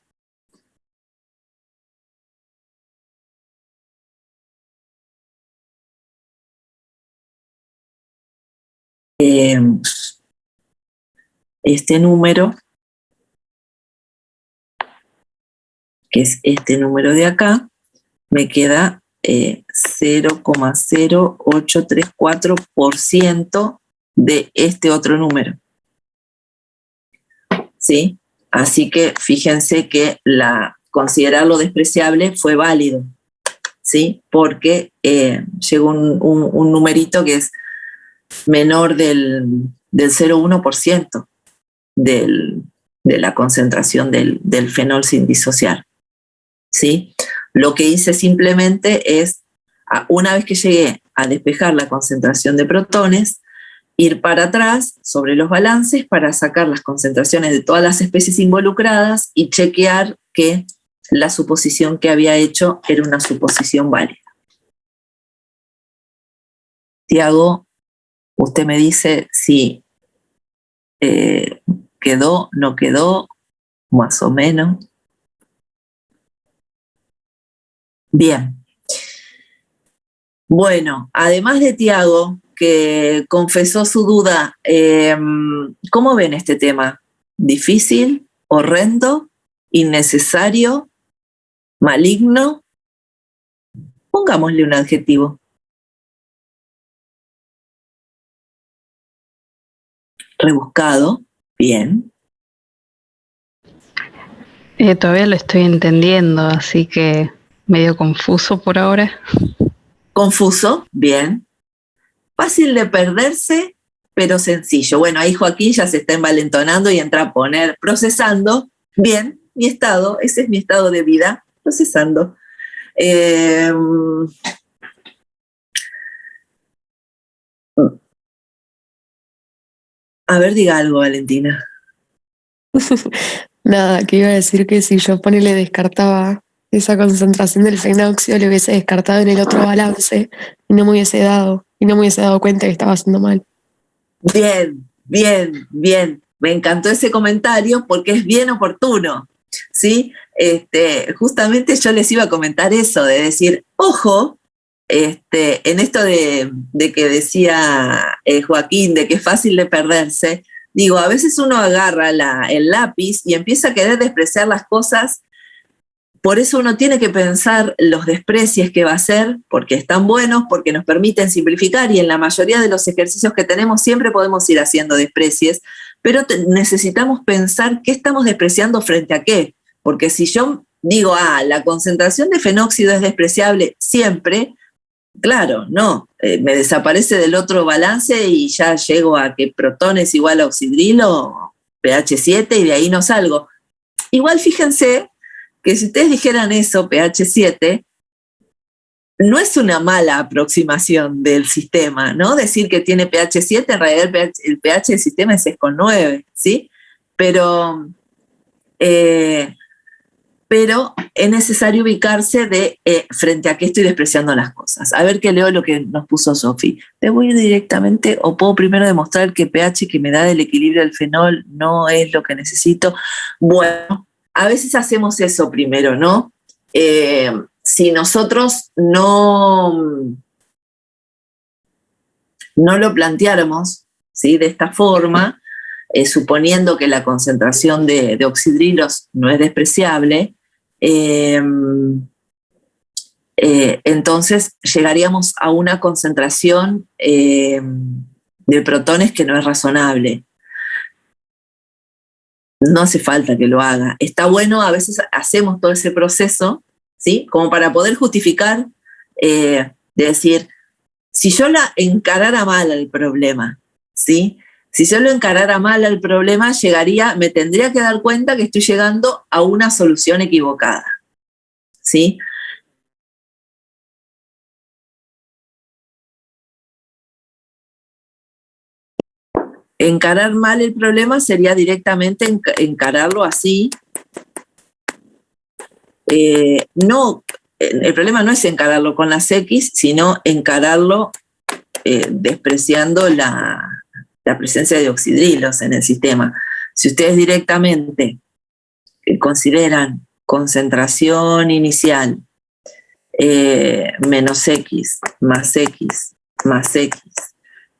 Este número, que es este número de acá, me queda 0,0834% de este otro número. ¿Sí? Así que fíjense que considerarlo despreciable fue válido, ¿sí? Porque llegó un numerito que es menor del 0,1% de la concentración del fenol sin disociar. ¿Sí? Lo que hice simplemente es, una vez que llegué a despejar la concentración de protones, ir para atrás sobre los balances para sacar las concentraciones de todas las especies involucradas y chequear que la suposición que había hecho era una suposición válida. Tiago, usted me dice si quedó, no quedó, más o menos. Bien. Bueno, además de Tiago, que confesó su duda. ¿Cómo ven este tema? ¿Difícil? ¿Horrendo? ¿Innecesario? ¿Maligno? Pongámosle un adjetivo. Rebuscado. Bien. Todavía lo estoy entendiendo, así que medio confuso por ahora. Confuso. Bien. Fácil de perderse, pero sencillo. Bueno, ahí Joaquín ya se está envalentonando y entra a poner procesando. Bien, mi estado, ese es mi estado de vida, procesando. A ver, diga algo, Valentina. Nada, que iba a decir que si yo ponele descartaba esa concentración del fenóxido, lo hubiese descartado en el otro balance y no me hubiese dado cuenta que estaba haciendo mal. Bien, bien, bien. Me encantó ese comentario porque es bien oportuno, ¿sí? Justamente yo les iba a comentar eso, de decir, ojo, en esto de que decía Joaquín, de que es fácil de perderse, digo, a veces uno agarra el lápiz y empieza a querer despreciar las cosas. Por eso uno tiene que pensar los desprecies que va a hacer, porque están buenos, porque nos permiten simplificar, y en la mayoría de los ejercicios que tenemos siempre podemos ir haciendo desprecies, pero necesitamos pensar qué estamos despreciando frente a qué. Porque si yo digo, la concentración de fenóxido es despreciable siempre, claro, no, me desaparece del otro balance y ya llego a que protón es igual a oxidrilo, pH 7, y de ahí no salgo. Igual fíjense que si ustedes dijeran eso, pH 7, no es una mala aproximación del sistema, ¿no? Decir que tiene pH 7, en realidad el pH del sistema es 6,9, ¿sí? Pero es necesario ubicarse de frente a qué estoy despreciando las cosas. A ver qué leo lo que nos puso Sofi. ¿Le voy directamente o puedo primero demostrar que pH que me da del equilibrio del fenol no es lo que necesito? Bueno, a veces hacemos eso primero, ¿no? Si nosotros no lo planteáramos, ¿sí?, de esta forma, suponiendo que la concentración de oxidrilos no es despreciable, entonces llegaríamos a una concentración de protones que no es razonable. No hace falta que lo haga. Está bueno, a veces hacemos todo ese proceso, ¿sí?, como para poder justificar, de decir, si yo la encarara mal al problema, ¿sí?, si yo lo encarara mal al problema, me tendría que dar cuenta que estoy llegando a una solución equivocada, ¿sí? Encarar mal el problema sería directamente encararlo así. No, el problema no es encararlo con las X, sino encararlo despreciando la presencia de oxidrilos en el sistema. Si ustedes directamente consideran concentración inicial menos X más X más X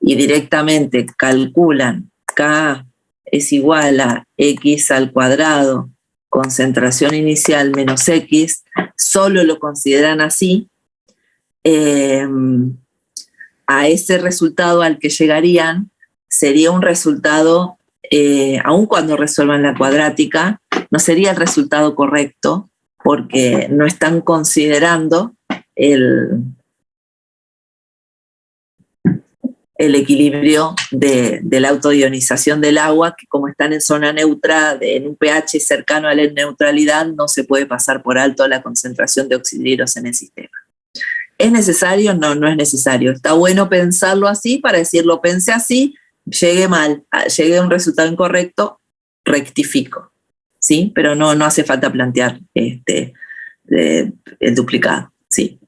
y directamente calculan K es igual a X al cuadrado, concentración inicial menos X, solo lo consideran así, a ese resultado al que llegarían sería un resultado, aun cuando resuelvan la cuadrática, no sería el resultado correcto porque no están considerando el equilibrio de la autoionización del agua, que como están en zona neutra, en un pH cercano a la neutralidad, no se puede pasar por alto la concentración de oxidrilos en el sistema. ¿Es necesario? No, no es necesario. Está bueno pensarlo así para decir, lo pensé así, llegué mal, llegué a un resultado incorrecto, rectifico, ¿sí? Pero no hace falta plantear el duplicado, ¿sí?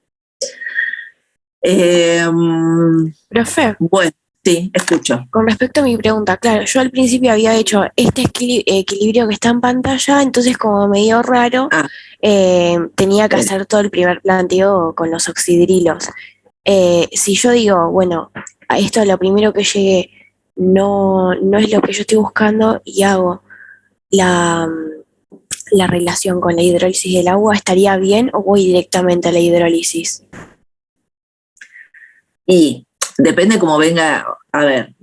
Profe, Bueno, sí, escucho. con respecto a mi pregunta, claro, yo al principio había hecho este equilibrio que está en pantalla, entonces como medio raro, tenía que hacer todo el primer planteo con los oxidrilos. Si yo digo, bueno, a esto a lo primero que llegué no es lo que yo estoy buscando y hago la, la relación con la hidrólisis del agua, ¿estaría bien o voy directamente a la hidrólisis? Y depende cómo venga, a ver,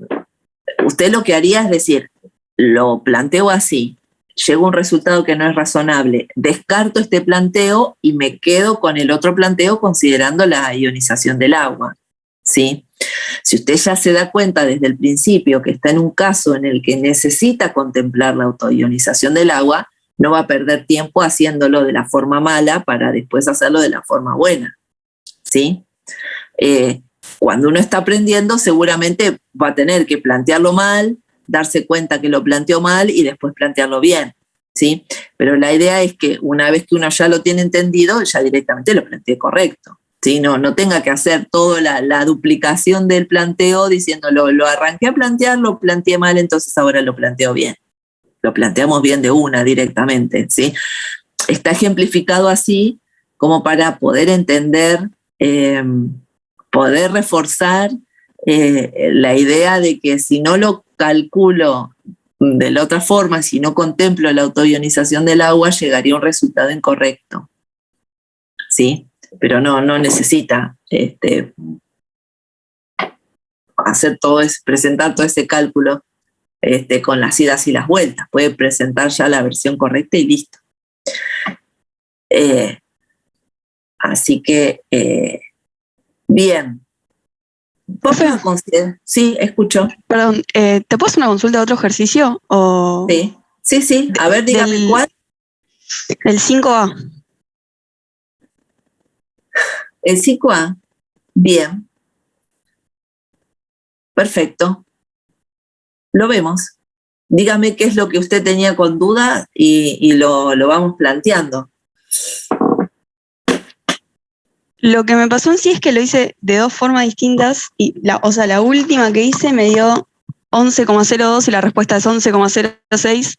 usted lo que haría es decir, lo planteo así, llego a un resultado que no es razonable, descarto este planteo y me quedo con el otro planteo considerando la ionización del agua, ¿sí? Si usted ya se da cuenta desde el principio que está en un caso en el que necesita contemplar la autoionización del agua, no va a perder tiempo haciéndolo de la forma mala para después hacerlo de la forma buena, ¿sí? Cuando uno está aprendiendo, seguramente va a tener que plantearlo mal, darse cuenta que lo planteó mal y después plantearlo bien, ¿sí? Pero la idea es que una vez que uno ya lo tiene entendido, ya directamente lo plantee correcto, ¿sí? No tenga que hacer toda la duplicación del planteo diciendo lo arranqué a plantear, lo planteé mal, entonces ahora lo planteo bien. Lo planteamos bien de una directamente, ¿sí? Está ejemplificado así como para poder entender, poder reforzar la idea de que si no lo calculo de la otra forma, si no contemplo la autoionización del agua, llegaría a un resultado incorrecto, ¿sí? Pero no necesita hacer todo eso, presentar todo ese cálculo con las idas y las vueltas. Puede presentar ya la versión correcta y listo. Así que, bien. Profe, Sí, escucho. perdón, ¿te puedo hacer una consulta de otro ejercicio? O Sí. A ver, dígame cuál. El 5A. El 5A. Bien. Perfecto. Lo vemos. Dígame qué es lo que usted tenía con duda y lo vamos planteando. Lo que me pasó en sí es que lo hice de dos formas distintas y la última que hice me dio 11,02 y la respuesta es 11,06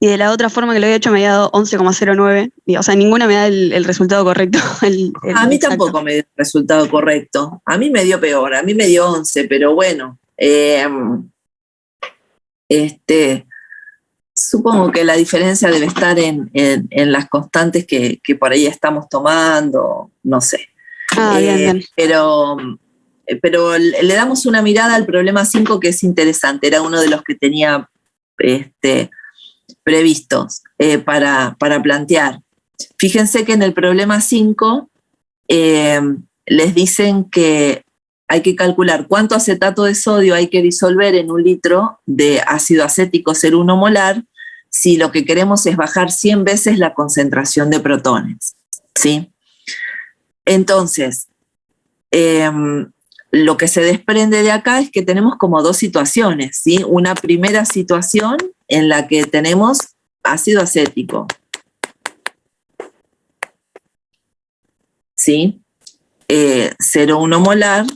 y de la otra forma que lo había hecho me había dado 11,09. O sea, ninguna me da el resultado correcto. A mí tampoco me dio el resultado correcto. A mí me dio peor, a mí me dio 11, pero bueno. Supongo que la diferencia debe estar en las constantes que por ahí estamos tomando, no sé. Bien. Pero le damos una mirada al problema 5 que es interesante, era uno de los que tenía previstos para plantear. Fíjense que en el problema 5 les dicen que hay que calcular cuánto acetato de sodio hay que disolver en 1 litro de ácido acético 0,1 molar si lo que queremos es bajar 100 veces la concentración de protones, ¿sí? Entonces, lo que se desprende de acá es que tenemos como dos situaciones, ¿sí? Una primera situación en la que tenemos ácido acético, ¿sí? 0,1 molar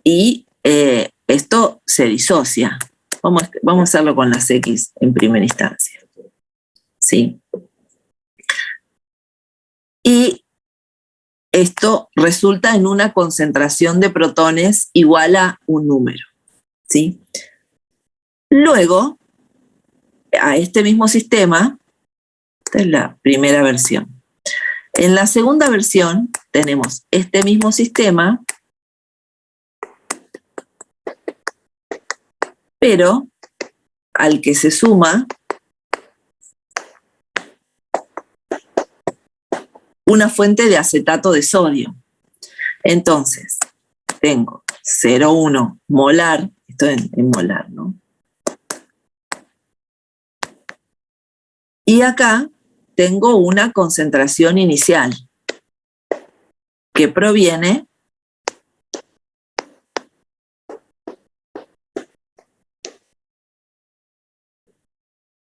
y esto se disocia. Vamos a hacerlo con las X en primera instancia, ¿sí? Y esto resulta en una concentración de protones igual a un número, ¿sí? Luego, a este mismo sistema, esta es la primera versión. En la segunda versión tenemos este mismo sistema, pero al que se suma una fuente de acetato de sodio. Entonces, tengo 0,1 molar, esto en molar, ¿no? Y acá tengo una concentración inicial que proviene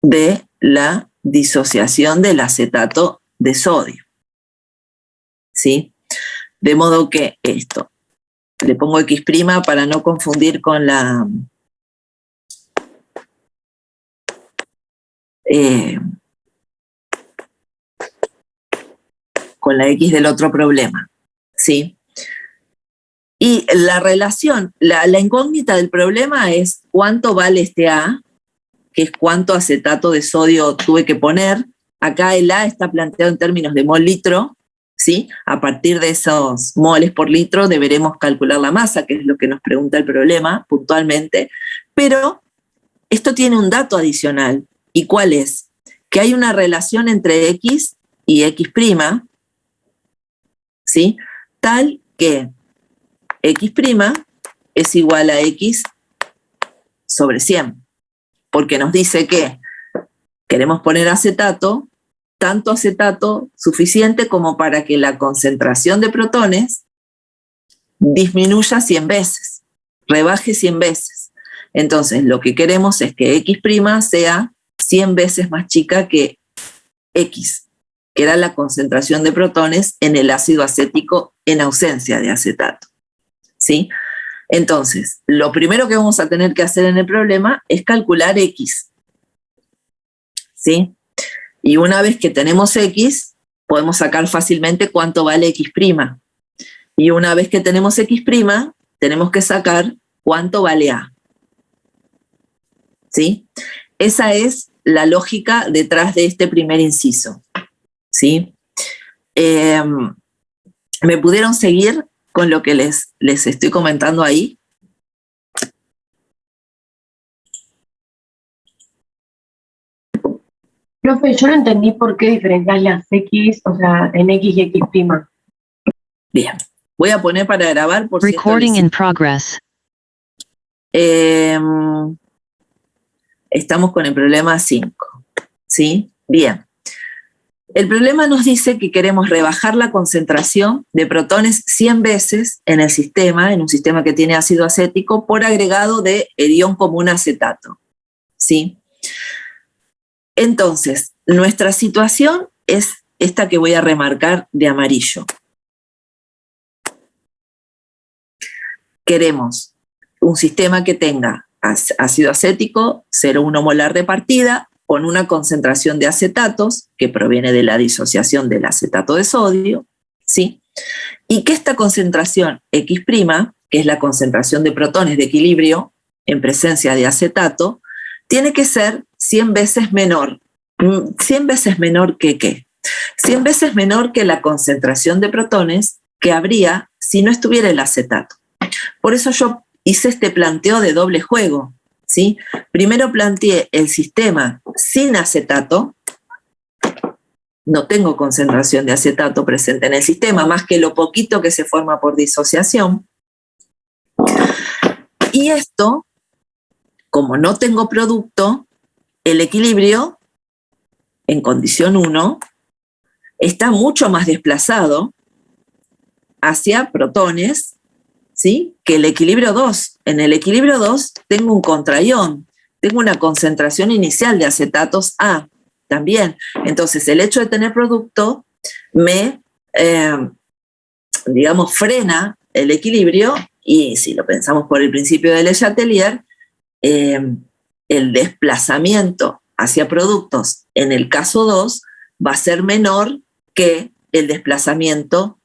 de la disociación del acetato de sodio, ¿sí? De modo que esto, le pongo X' para no confundir con la X del otro problema, ¿sí? Y la relación, la incógnita del problema es cuánto vale este A, que es cuánto acetato de sodio tuve que poner. Acá el A está planteado en términos de mol litro, ¿sí? A partir de esos moles por litro deberemos calcular la masa, que es lo que nos pregunta el problema puntualmente. Pero esto tiene un dato adicional. ¿Y cuál es? Que hay una relación entre X y X', ¿sí? Tal que X' es igual a X sobre 100, porque nos dice que queremos poner acetato, tanto acetato suficiente como para que la concentración de protones disminuya 100 veces, rebaje 100 veces. Entonces, lo que queremos es que X' sea 100 veces más chica que X, que era la concentración de protones en el ácido acético en ausencia de acetato, ¿sí? Entonces, lo primero que vamos a tener que hacer en el problema es calcular X, ¿sí? Y una vez que tenemos X, podemos sacar fácilmente cuánto vale X'. Y una vez que tenemos X', tenemos que sacar cuánto vale A, ¿sí? Esa es la lógica detrás de este primer inciso, ¿sí? ¿Me pudieron seguir con lo que les estoy comentando ahí? Profe, yo no entendí por qué diferenciar las X, o sea, en X y X'. Bien, voy a poner para grabar por si esto Recording les- in progress. Estamos con el problema 5, ¿sí? Bien. El problema nos dice que queremos rebajar la concentración de protones 100 veces en el sistema, en un sistema que tiene ácido acético, por agregado de ion común acetato, ¿sí? Entonces, nuestra situación es esta que voy a remarcar de amarillo. Queremos un sistema que tenga ácido acético 0,1 molar de partida, con una concentración de acetatos que proviene de la disociación del acetato de sodio, ¿sí? Y que esta concentración X', que es la concentración de protones de equilibrio en presencia de acetato, tiene que ser 100 veces menor. ¿100 veces menor que qué? 100 veces menor que la concentración de protones que habría si no estuviera el acetato. Por eso yo hice este planteo de doble juego, ¿sí? Primero planteé el sistema sin acetato, no tengo concentración de acetato presente en el sistema, más que lo poquito que se forma por disociación. Y esto, como no tengo producto, el equilibrio en condición 1 está mucho más desplazado hacia protones, ¿sí? Que el equilibrio 2. En el equilibrio 2 tengo un contraión, tengo una concentración inicial de acetatos A también. Entonces, el hecho de tener producto me, frena el equilibrio, y si lo pensamos por el principio de Le Chatelier, el desplazamiento hacia productos en el caso 2 va a ser menor que el desplazamiento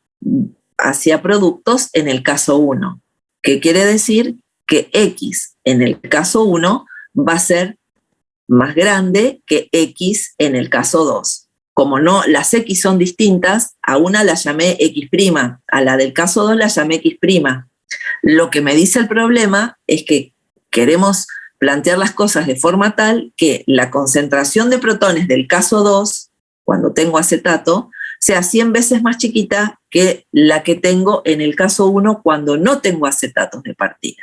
hacia productos en el caso 1. ¿Qué quiere decir? Que X en el caso 1 va a ser más grande que X en el caso 2. Como no, las X son distintas, a una la llamé X', a la del caso 2 la llamé X'. Lo que me dice el problema es que queremos plantear las cosas de forma tal que la concentración de protones del caso 2, cuando tengo acetato, sea 100 veces más chiquita que la que tengo en el caso 1 cuando no tengo acetatos de partida.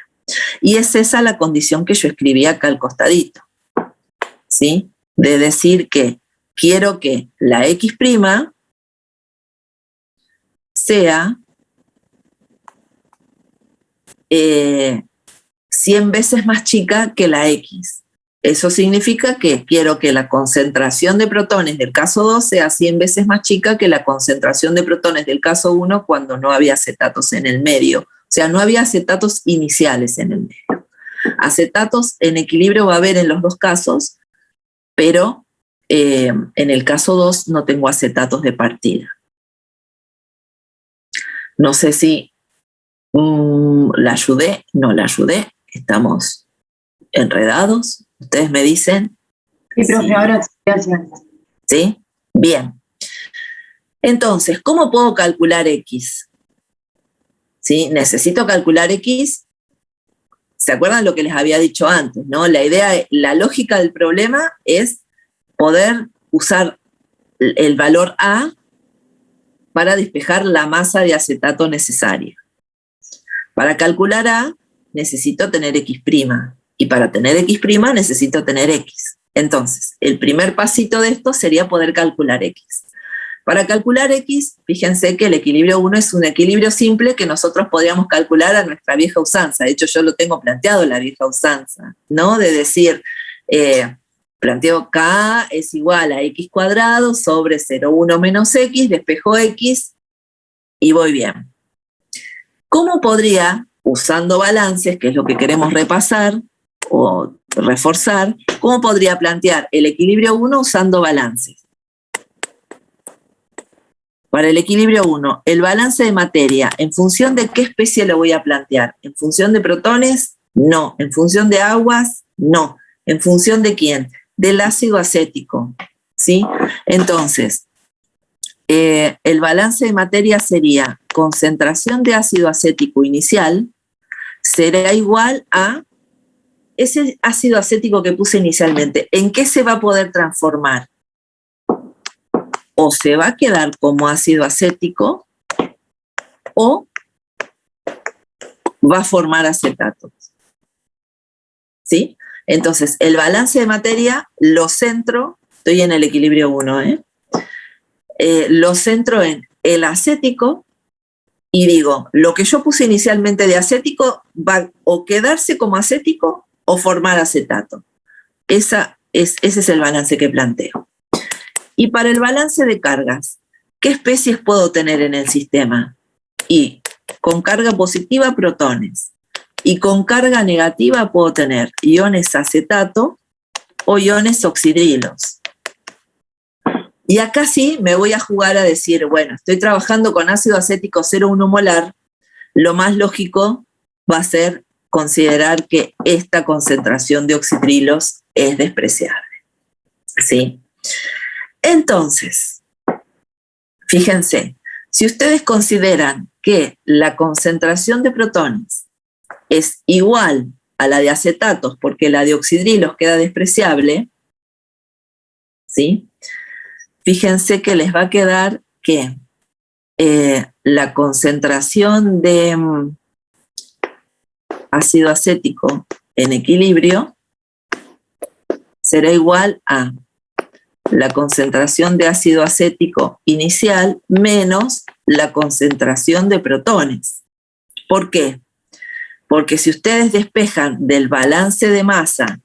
Y es esa la condición que yo escribí acá al costadito, ¿sí? De decir que quiero que la X' sea 100 veces más chica que la X. Eso significa que quiero que la concentración de protones del caso 2 sea 100 veces más chica que la concentración de protones del caso 1 cuando no había acetatos en el medio. O sea, no había acetatos iniciales en el medio. Acetatos en equilibrio va a haber en los dos casos, pero en el caso 2 no tengo acetatos de partida. No sé si ¿La ayudé? ¿No la ayudé? ¿Estamos enredados? Ustedes me dicen. Sí, profe, ahora sí, gracias. ¿Sí? Bien. Entonces, ¿cómo puedo calcular X? ¿Sí? Necesito calcular X. ¿Se acuerdan lo que les había dicho antes, no? La lógica del problema es poder usar el valor A para despejar la masa de acetato necesaria. Para calcular A necesito tener X', y para tener X' necesito tener X. Entonces, el primer pasito de esto sería poder calcular X. Para calcular X, fíjense que el equilibrio 1 es un equilibrio simple que nosotros podríamos calcular a nuestra vieja usanza. De hecho, yo lo tengo planteado en la vieja usanza, ¿no? De decir, planteo K es igual a X cuadrado sobre 0,1 menos X, despejo X y voy bien. ¿Cómo podría, usando balances, que es lo que queremos repasar o reforzar, cómo podría plantear el equilibrio 1 usando balances? Para el equilibrio 1, el balance de materia, ¿en función de qué especie lo voy a plantear? ¿En función de protones? No. ¿En función de aguas? No. ¿En función de quién? Del ácido acético, ¿sí? Entonces, el balance de materia sería concentración de ácido acético inicial, será igual a ese ácido acético que puse inicialmente. ¿En qué se va a poder transformar? O se va a quedar como ácido acético o va a formar acetatos. ¿Sí? Entonces, el balance de materia lo centro, estoy en el equilibrio 1, lo centro en el acético y digo, lo que yo puse inicialmente de acético va o quedarse como acético o formar acetato. Ese es el balance que planteo. Y para el balance de cargas, ¿qué especies puedo tener en el sistema? Y con carga positiva, protones. Y con carga negativa puedo tener iones acetato o iones oxidrilos. Y acá sí me voy a jugar a decir, bueno, estoy trabajando con ácido acético 0,1 molar, lo más lógico va a ser considerar que esta concentración de oxidrilos es despreciable. ¿Sí? Entonces, fíjense, si ustedes consideran que la concentración de protones es igual a la de acetatos porque la de oxidrilos queda despreciable, ¿sí? Fíjense que les va a quedar que la concentración de ácido acético en equilibrio será igual a la concentración de ácido acético inicial menos la concentración de protones. ¿Por qué? Porque si ustedes despejan del balance de masa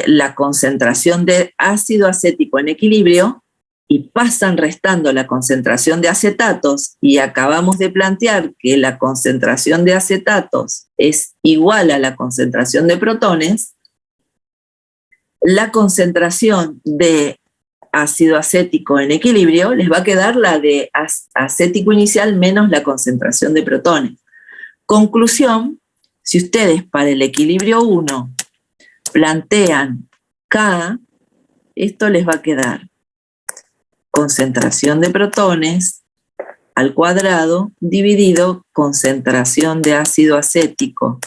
la concentración de ácido acético en equilibrio y pasan restando la concentración de acetatos y acabamos de plantear que la concentración de acetatos es igual a la concentración de protones, la concentración de ácido acético en equilibrio les va a quedar la de acético inicial menos la concentración de protones. Conclusión, si ustedes para el equilibrio 1 plantean K, esto les va a quedar concentración de protones al cuadrado dividido concentración de ácido acético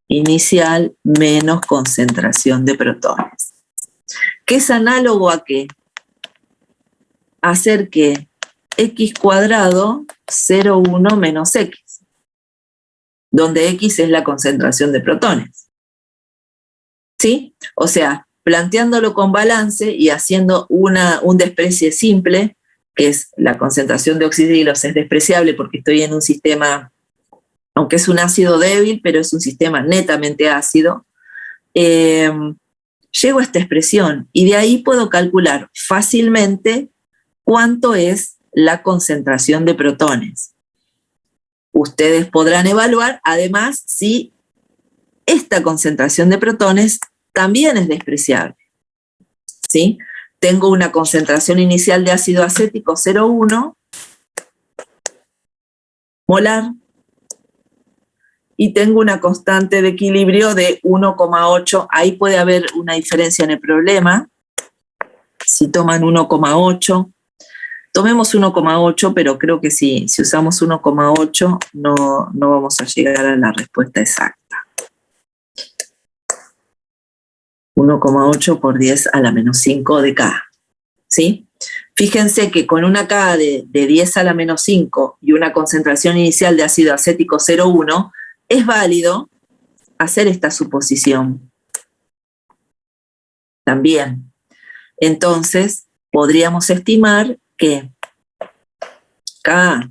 inicial menos concentración de protones. ¿Qué es análogo a qué? Hacer que X cuadrado 0,1 menos X, donde X es la concentración de protones. ¿Sí? O sea, planteándolo con balance y haciendo un desprecie simple, que es la concentración de oxidrilos es despreciable porque estoy en un sistema, aunque es un ácido débil, pero es un sistema netamente ácido, llego a esta expresión y de ahí puedo calcular fácilmente cuánto es la concentración de protones. Ustedes podrán evaluar, además, si esta concentración de protones también es despreciable. ¿Sí? Tengo una concentración inicial de ácido acético 0,1. molar y tengo una constante de equilibrio de 1,8. Ahí puede haber una diferencia en el problema. Si toman 1,8, tomemos 1,8, pero creo que si usamos 1,8 no vamos a llegar a la respuesta exacta. 1,8 por 10 a la menos 5 de K, ¿sí? Fíjense que con una K de 10 a la menos 5 y una concentración inicial de ácido acético 0,1, es válido hacer esta suposición. También. Entonces, podríamos estimar que K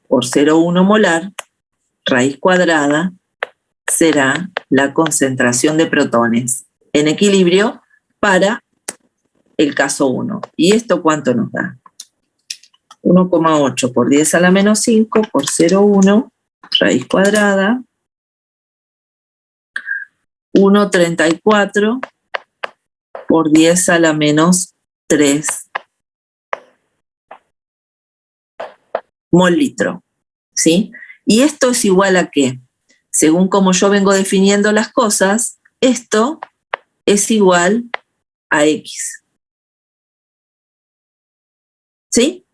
por 0,1 molar, raíz cuadrada, será la concentración de protones en equilibrio para el caso 1. ¿Y esto cuánto nos da? 1,8 por 10 a la menos 5 por 0,1, raíz cuadrada, 1,34 por 10 a la menos 3 mol litro, ¿sí? Y esto es igual a ¿qué? Según como yo vengo definiendo las cosas, esto es igual a X. ¿Sí?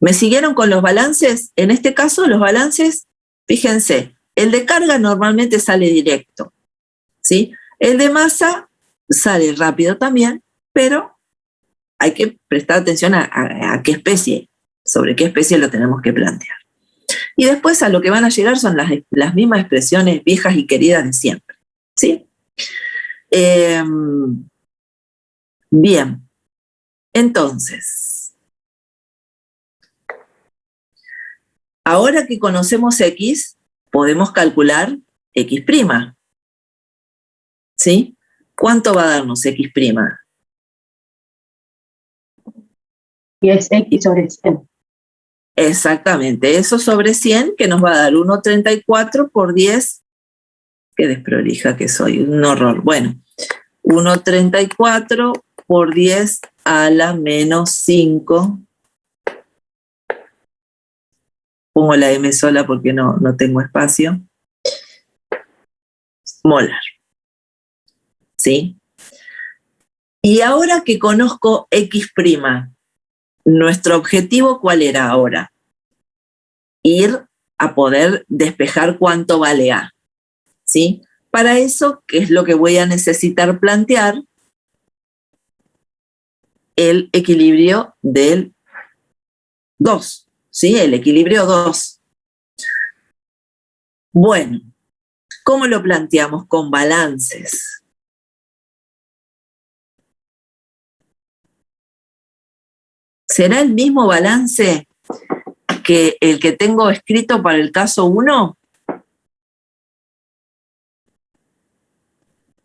¿Me siguieron con los balances? En este caso, los balances, fíjense, el de carga normalmente sale directo, ¿sí? El de masa sale rápido también, pero hay que prestar atención a qué especie, sobre qué especie lo tenemos que plantear. Y después a lo que van a llegar son las mismas expresiones viejas y queridas de siempre, ¿sí? Bien, entonces, ahora que conocemos X, podemos calcular X', ¿sí? ¿Cuánto va a darnos X'? Y es X sobre 100. Exactamente, eso sobre 100 que nos va a dar 1,34 por 10, qué desprolija que soy, un horror. Bueno, 1,34 por 10 a la menos 5. Pongo la M sola porque no tengo espacio. Molar. ¿Sí? Y ahora que conozco X', nuestro objetivo, ¿cuál era ahora? Ir a poder despejar cuánto vale A. ¿Sí? Para eso, ¿qué es lo que voy a necesitar plantear? El equilibrio del 2. ¿Sí? El equilibrio 2. Bueno, ¿cómo lo planteamos? Con balances. ¿Será el mismo balance que el que tengo escrito para el caso 1?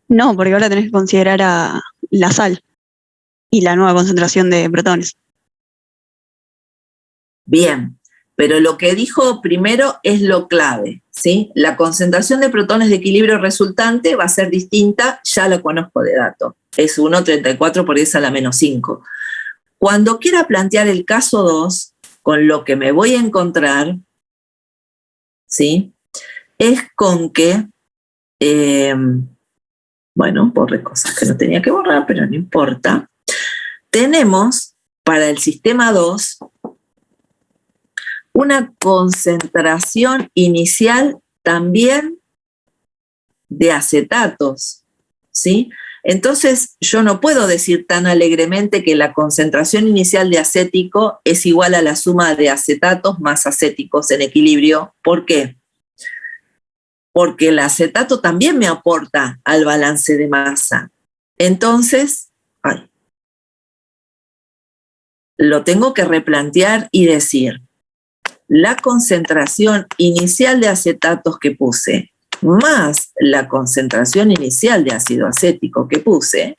No, porque ahora tenés que considerar a la sal y la nueva concentración de protones. Bien, pero lo que dijo primero es lo clave, ¿sí? La concentración de protones de equilibrio resultante va a ser distinta, ya la conozco de dato. Es 1,34 por 10 a la menos 5. Cuando quiera plantear el caso 2, con lo que me voy a encontrar, ¿sí? Es con que, bueno, borré cosas que no tenía que borrar, pero no importa. Tenemos para el sistema 2 una concentración inicial también de acetatos, ¿sí? Entonces, yo no puedo decir tan alegremente que la concentración inicial de acético es igual a la suma de acetatos más acéticos en equilibrio. ¿Por qué? Porque el acetato también me aporta al balance de masa. Entonces, lo tengo que replantear y decir, la concentración inicial de acetatos que puse más la concentración inicial de ácido acético que puse,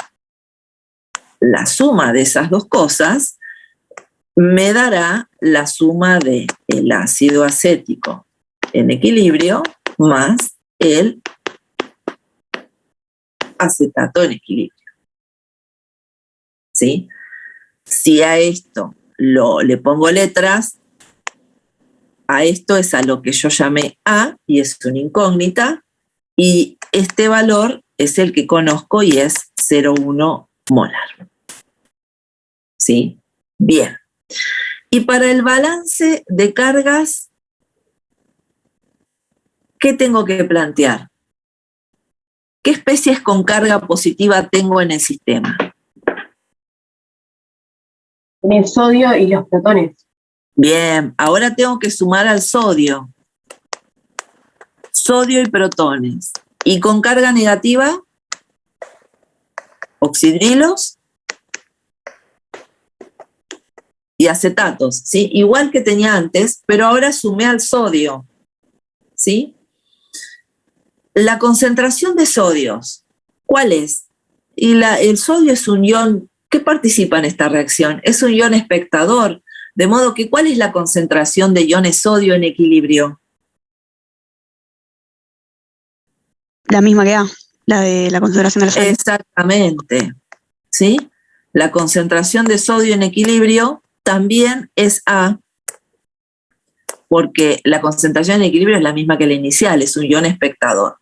la suma de esas dos cosas me dará la suma del ácido acético en equilibrio más el acetato en equilibrio. ¿Sí? Si a esto le pongo letras, a esto es a lo que yo llamé A, y es una incógnita, y este valor es el que conozco y es 0,1 molar. ¿Sí? Bien. Y para el balance de cargas, ¿qué tengo que plantear? ¿Qué especies con carga positiva tengo en el sistema? El sodio y los protones. Bien, ahora tengo que sumar al sodio. Sodio y protones. Y con carga negativa, oxidrilos y acetatos, ¿sí? Igual que tenía antes, pero ahora sumé al sodio, ¿sí? La concentración de sodios, ¿cuál es? Y el sodio es un ion que participa en esta reacción, es un ion espectador, de modo que ¿cuál es la concentración de iones sodio en equilibrio? La misma que A, la de la concentración de la sal. Exactamente, ¿sí? La concentración de sodio en equilibrio también es A, porque la concentración en equilibrio es la misma que la inicial, es un ion espectador.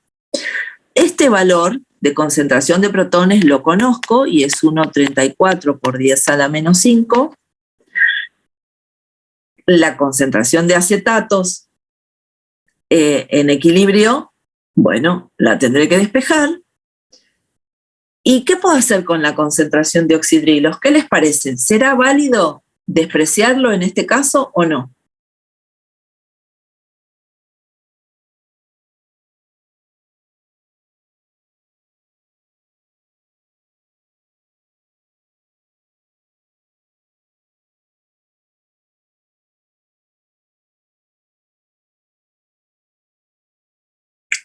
Este valor de concentración de protones lo conozco y es 1,34 por 10 a la menos 5. La concentración de acetatos en equilibrio, bueno, la tendré que despejar. ¿Y qué puedo hacer con la concentración de oxidrilos? ¿Qué les parece? ¿Será válido despreciarlo en este caso o no?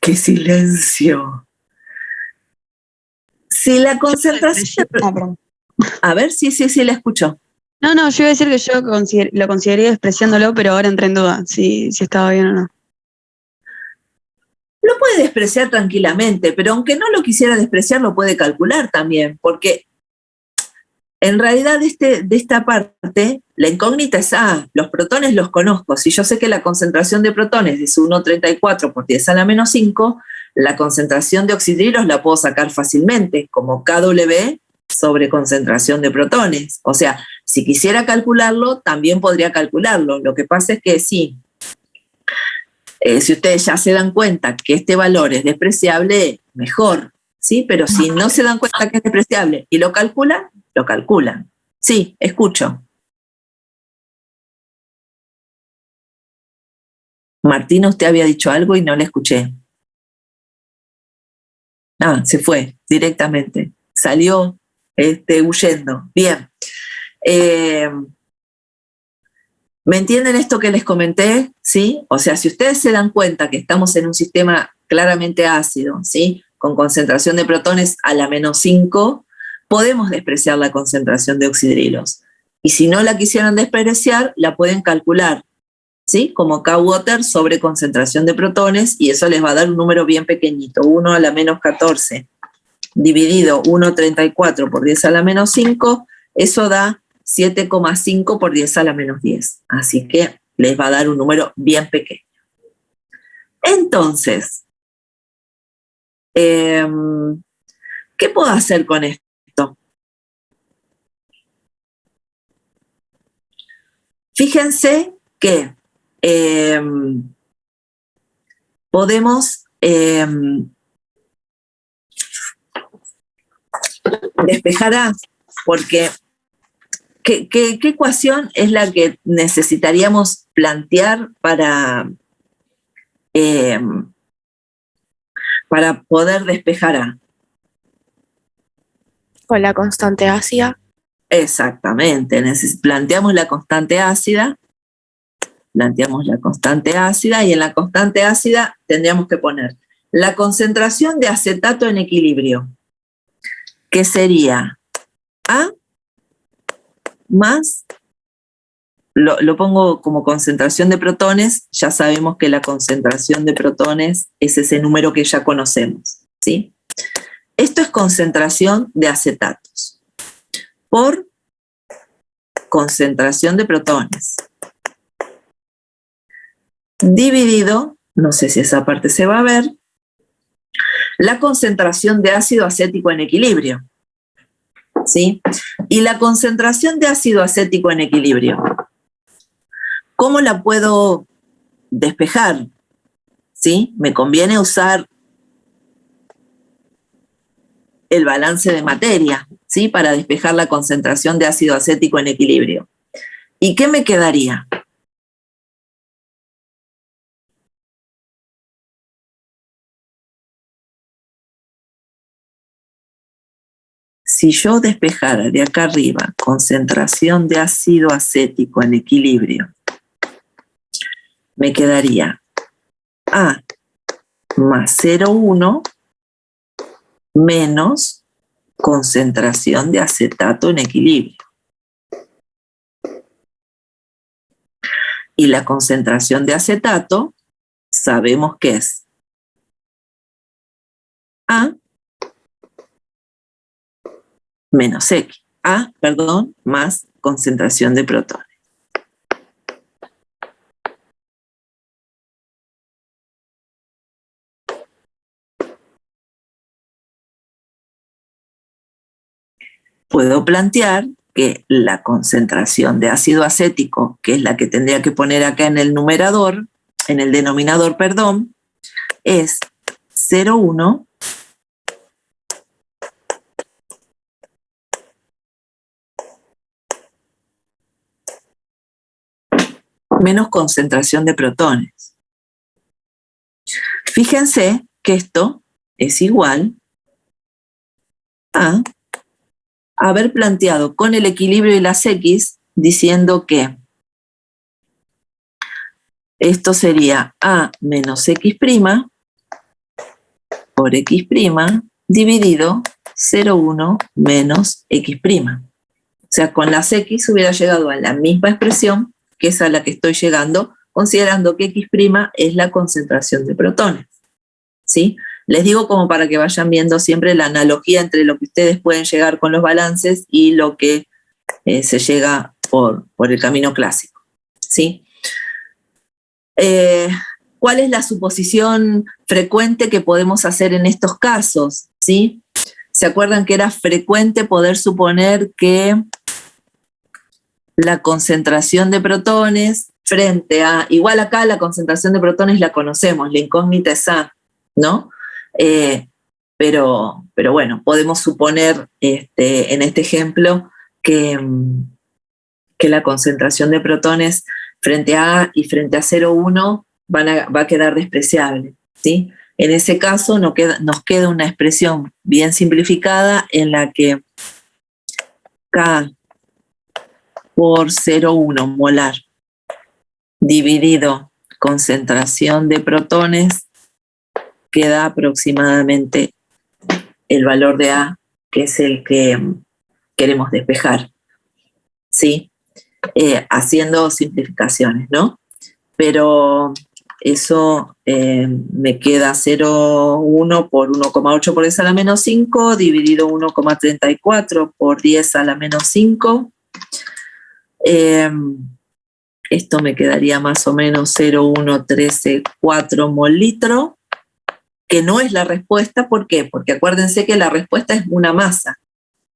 ¡Qué silencio! Si la concentración... A ver, sí, la escucho. No, yo iba a decir que yo lo consideraría despreciándolo, pero ahora entré en duda si estaba bien o no. Lo puede despreciar tranquilamente, pero aunque no lo quisiera despreciar, lo puede calcular también, porque en realidad de esta parte, la incógnita es, los protones los conozco. Si yo sé que la concentración de protones es 1,34 por 10 a la menos 5, la concentración de oxidrilos la puedo sacar fácilmente, como KW sobre concentración de protones. O sea, si quisiera calcularlo, también podría calcularlo. Lo que pasa es que sí, si ustedes ya se dan cuenta que este valor es despreciable, mejor, ¿sí? Pero si no se dan cuenta que es despreciable y lo calculan, lo calculan. Sí, escucho. Martina, usted había dicho algo y no le escuché. Se fue directamente. Salió huyendo. Bien. ¿Me entienden esto que les comenté? ¿Sí? O sea, si ustedes se dan cuenta que estamos en un sistema claramente ácido, ¿sí? Con concentración de protones a la menos 5, podemos despreciar la concentración de oxidrilos. Y si no la quisieran despreciar, la pueden calcular, ¿sí? Como K-water sobre concentración de protones, y eso les va a dar un número bien pequeñito, 1 a la menos 14, dividido 1,34 por 10 a la menos 5, eso da 7,5 por 10 a la menos 10. Así que les va a dar un número bien pequeño. Entonces, ¿qué puedo hacer con esto? Fíjense que podemos despejar A, porque ¿qué ecuación es la que necesitaríamos plantear para poder despejar A? Con la constante ácida. Exactamente, planteamos la constante ácida, y en la constante ácida tendríamos que poner la concentración de acetato en equilibrio, que sería A más, lo pongo como concentración de protones, ya sabemos que la concentración de protones es ese número que ya conocemos, ¿sí? Esto es concentración de acetatos por concentración de protones. dividido, no sé si esa parte se va a ver, la concentración de ácido acético en equilibrio. ¿Sí? Y la concentración de ácido acético en equilibrio, ¿cómo la puedo despejar? ¿Sí? Me conviene usar el balance de materia, ¿sí? Para despejar la concentración de ácido acético en equilibrio. ¿Y qué me quedaría? Si yo despejara de acá arriba concentración de ácido acético en equilibrio, me quedaría A más 0,1 menos concentración de acetato en equilibrio. Y la concentración de acetato sabemos que es A menos X. Más concentración de protones. Puedo plantear que la concentración de ácido acético, que es la que tendría que poner acá en el numerador, en el denominador, perdón, es 0,1 menos concentración de protones. Fíjense que esto es igual a haber planteado con el equilibrio y las X diciendo que esto sería A menos X' por X' dividido 0,1 menos X'. O sea, con las X hubiera llegado a la misma expresión que es a la que estoy llegando, considerando que X' es la concentración de protones. ¿Sí? Les digo como para que vayan viendo siempre la analogía entre lo que ustedes pueden llegar con los balances y lo que se llega por el camino clásico. ¿Sí? ¿Cuál es la suposición frecuente que podemos hacer en estos casos? ¿Sí? ¿Se acuerdan que era frecuente poder suponer que la concentración de protones frente a, igual acá la concentración de protones la conocemos, la incógnita es A, ¿no? Pero bueno, podemos suponer en este ejemplo que la concentración de protones frente a A y frente a 0,1 va a quedar despreciable, ¿sí? En ese caso nos queda una expresión bien simplificada en la que K por 0,1 molar dividido concentración de protones queda aproximadamente el valor de A, que es el que queremos despejar, ¿sí? Haciendo simplificaciones, ¿no? Pero eso me queda 0,1 por 1,8 por 10 a la menos 5, dividido 1,34 por 10 a la menos 5. Esto me quedaría más o menos 0,134 mol litro, que no es la respuesta. ¿Por qué? Porque acuérdense que la respuesta es una masa.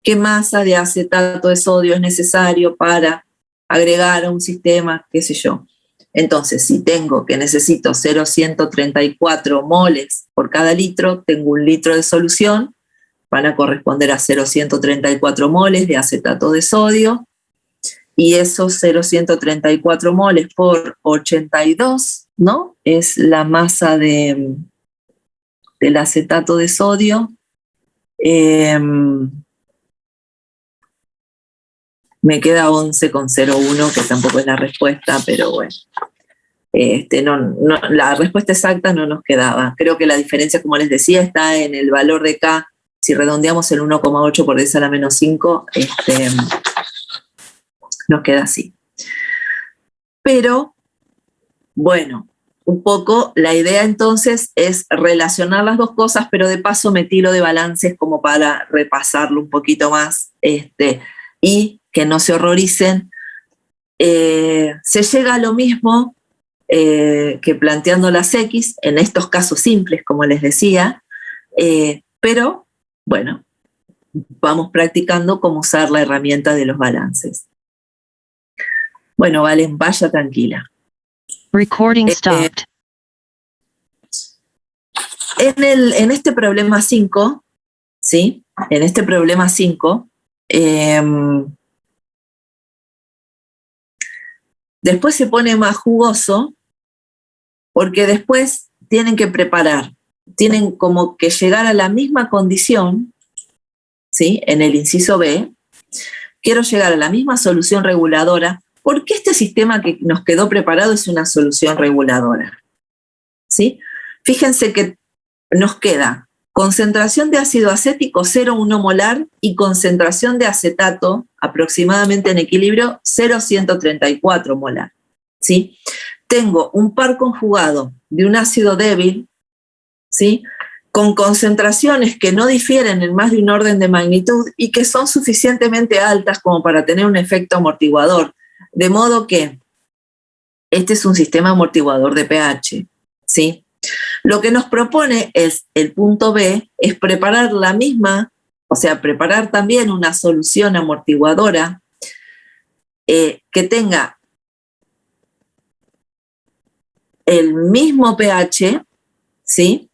¿Qué masa de acetato de sodio es necesario para agregar a un sistema, qué sé yo? Entonces, si tengo que necesito 0,134 moles por cada litro, tengo un litro de solución, van a corresponder a 0,134 moles de acetato de sodio, y esos 0,134 moles por 82, ¿no? Es la masa del acetato de sodio. Me queda 11,01, que tampoco es la respuesta, pero bueno. La respuesta exacta no nos quedaba. Creo que la diferencia, como les decía, está en el valor de K. Si redondeamos el 1,8 por 10 a la menos 5, nos queda así. Pero, bueno, un poco la idea entonces es relacionar las dos cosas, pero de paso me tiro de balances como para repasarlo un poquito más, y que no se horroricen. Se llega a lo mismo que planteando las X, en estos casos simples, como les decía, pero bueno, vamos practicando cómo usar la herramienta de los balances. Bueno, Valen, vaya tranquila. Recording stopped. En este problema 5, ¿sí? En este problema 5, después se pone más jugoso porque después tienen que preparar, tienen como que llegar a la misma condición, ¿sí? En el inciso B, quiero llegar a la misma solución reguladora, porque este sistema que nos quedó preparado es una solución reguladora, ¿sí? Fíjense que nos queda concentración de ácido acético 0,1 molar y concentración de acetato aproximadamente en equilibrio 0,134 molar, ¿sí? Tengo un par conjugado de un ácido débil, ¿sí? Con concentraciones que no difieren en más de un orden de magnitud y que son suficientemente altas como para tener un efecto amortiguador. De modo que este es un sistema amortiguador de pH, ¿sí? Lo que nos propone es, el punto B, es preparar la misma, o sea, preparar también una solución amortiguadora que tenga el mismo pH, ¿sí?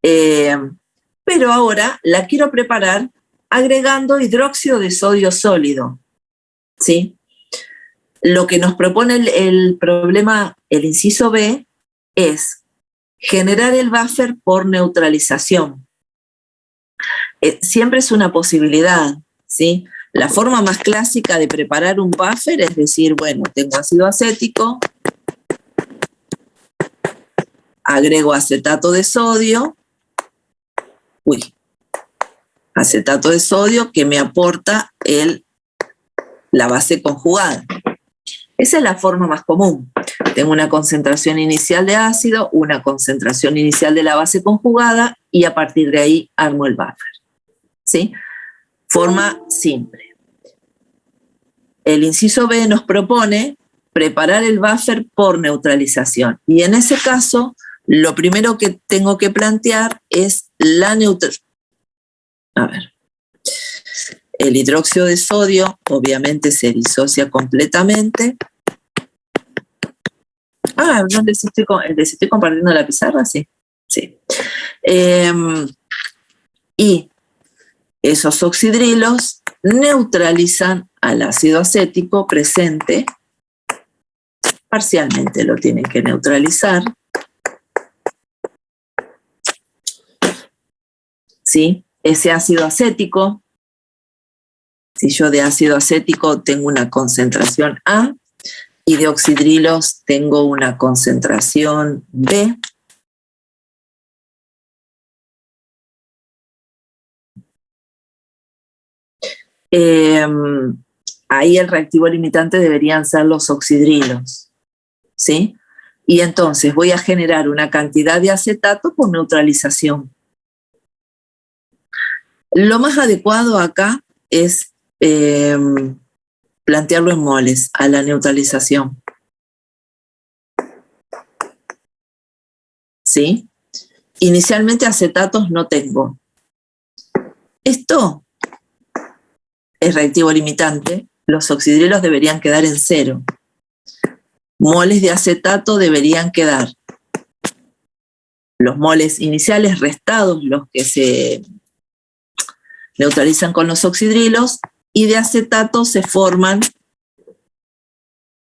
Pero ahora la quiero preparar agregando hidróxido de sodio sólido, ¿sí? Lo que nos propone el problema, el inciso B, es generar el buffer por neutralización. Siempre es una posibilidad, ¿sí? La forma más clásica de preparar un buffer es decir, bueno, tengo ácido acético, agrego acetato de sodio, acetato de sodio que me aporta la base conjugada. Esa es la forma más común. Tengo una concentración inicial de ácido, una concentración inicial de la base conjugada y a partir de ahí armo el buffer, ¿sí? Forma simple. El inciso B nos propone preparar el buffer por neutralización y en ese caso lo primero que tengo que plantear es la neutralización. A ver. El hidróxido de sodio obviamente se disocia completamente. ¿No les estoy compartiendo la pizarra? Sí. Y esos oxidrilos neutralizan al ácido acético presente, parcialmente lo tienen que neutralizar, ¿sí? Ese ácido acético, si yo de ácido acético tengo una concentración A y de oxidrilos tengo una concentración B, ahí el reactivo limitante deberían ser los oxidrilos, ¿sí? Y entonces voy a generar una cantidad de acetato por neutralización. Lo más adecuado acá es plantearlo en moles, a la neutralización. ¿Sí? Inicialmente acetatos no tengo. Esto es reactivo limitante. Los oxidrilos deberían quedar en 0. Moles de acetato deberían quedar los moles iniciales restados, los que se neutralizan con los oxidrilos, y de acetato se forman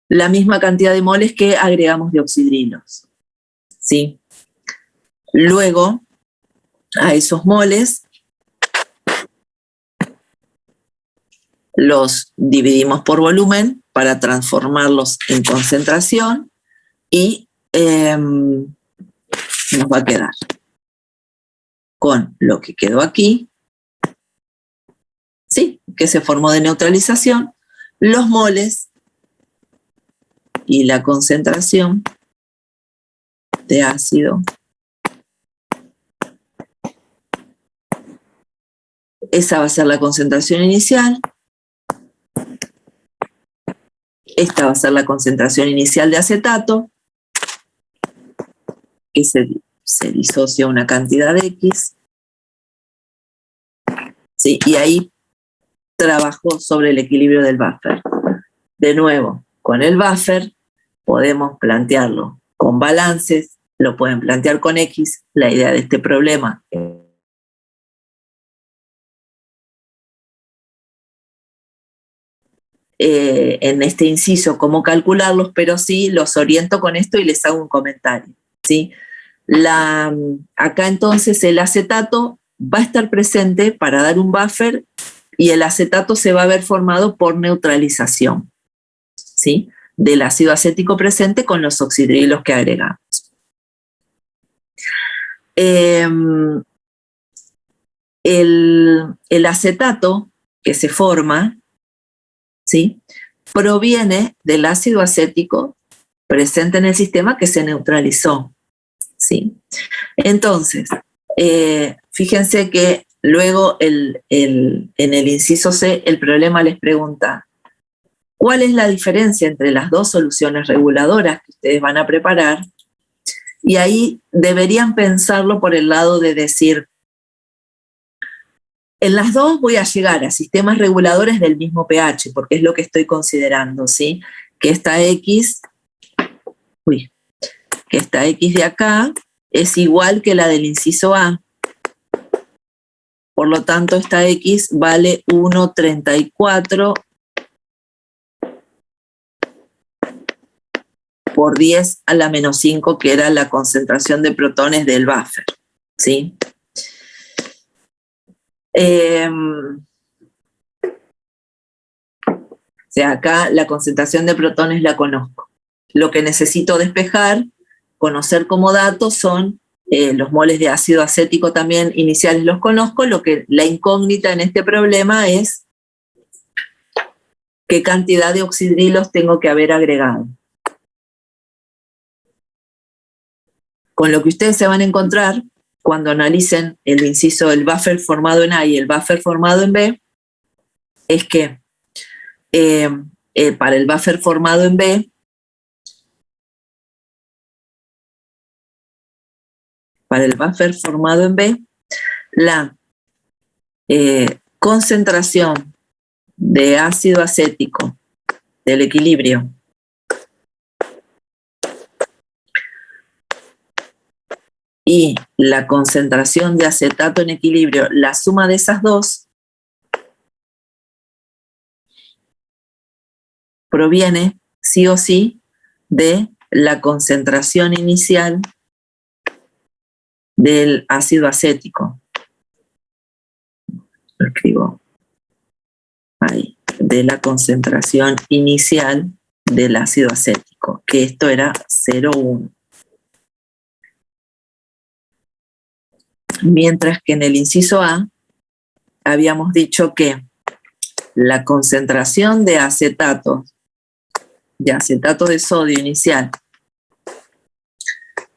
la misma cantidad de moles que agregamos de oxidrilos, ¿sí? Luego, a esos moles los dividimos por volumen para transformarlos en concentración y nos va a quedar con lo que quedó aquí, ¿sí? Que se formó de neutralización, los moles y la concentración de ácido. Esa va a ser la concentración inicial. Esta va a ser la concentración inicial de acetato. que se disocia una cantidad de X, ¿sí? Y ahí trabajó sobre el equilibrio del buffer. De nuevo, con el buffer podemos plantearlo con balances, lo pueden plantear con X. La idea de este problema en este inciso cómo calcularlos, pero sí los oriento con esto y les hago un comentario, ¿sí? Acá entonces el acetato va a estar presente para dar un buffer y el acetato se va a ver formado por neutralización, ¿sí? Del ácido acético presente con los oxidrilos que agregamos. El acetato que se forma, ¿sí?, proviene del ácido acético presente en el sistema que se neutralizó, ¿sí? Entonces, fíjense que luego en el inciso C el problema les pregunta ¿cuál es la diferencia entre las dos soluciones reguladoras que ustedes van a preparar? Y ahí deberían pensarlo por el lado de decir, en las dos voy a llegar a sistemas reguladores del mismo pH, porque es lo que estoy considerando, ¿sí? Que esta X de acá es igual que la del inciso A. Por lo tanto, esta X vale 1,34 por 10 a la menos 5, que era la concentración de protones del buffer, ¿sí? O sea, acá la concentración de protones la conozco. Lo que necesito despejar, conocer como datos son los moles de ácido acético también iniciales los conozco. La incógnita en este problema es qué cantidad de oxidrilos tengo que haber agregado. Con lo que ustedes se van a encontrar cuando analicen el inciso del buffer formado en A y el buffer formado en B, es que para el buffer formado en B, la concentración de ácido acético del equilibrio y la concentración de acetato en equilibrio, la suma de esas dos, proviene sí o sí de la concentración inicial del ácido acético. Lo escribo ahí, de la concentración inicial del ácido acético, que esto era 0,1. Mientras que en el inciso A habíamos dicho que la concentración de acetato de sodio inicial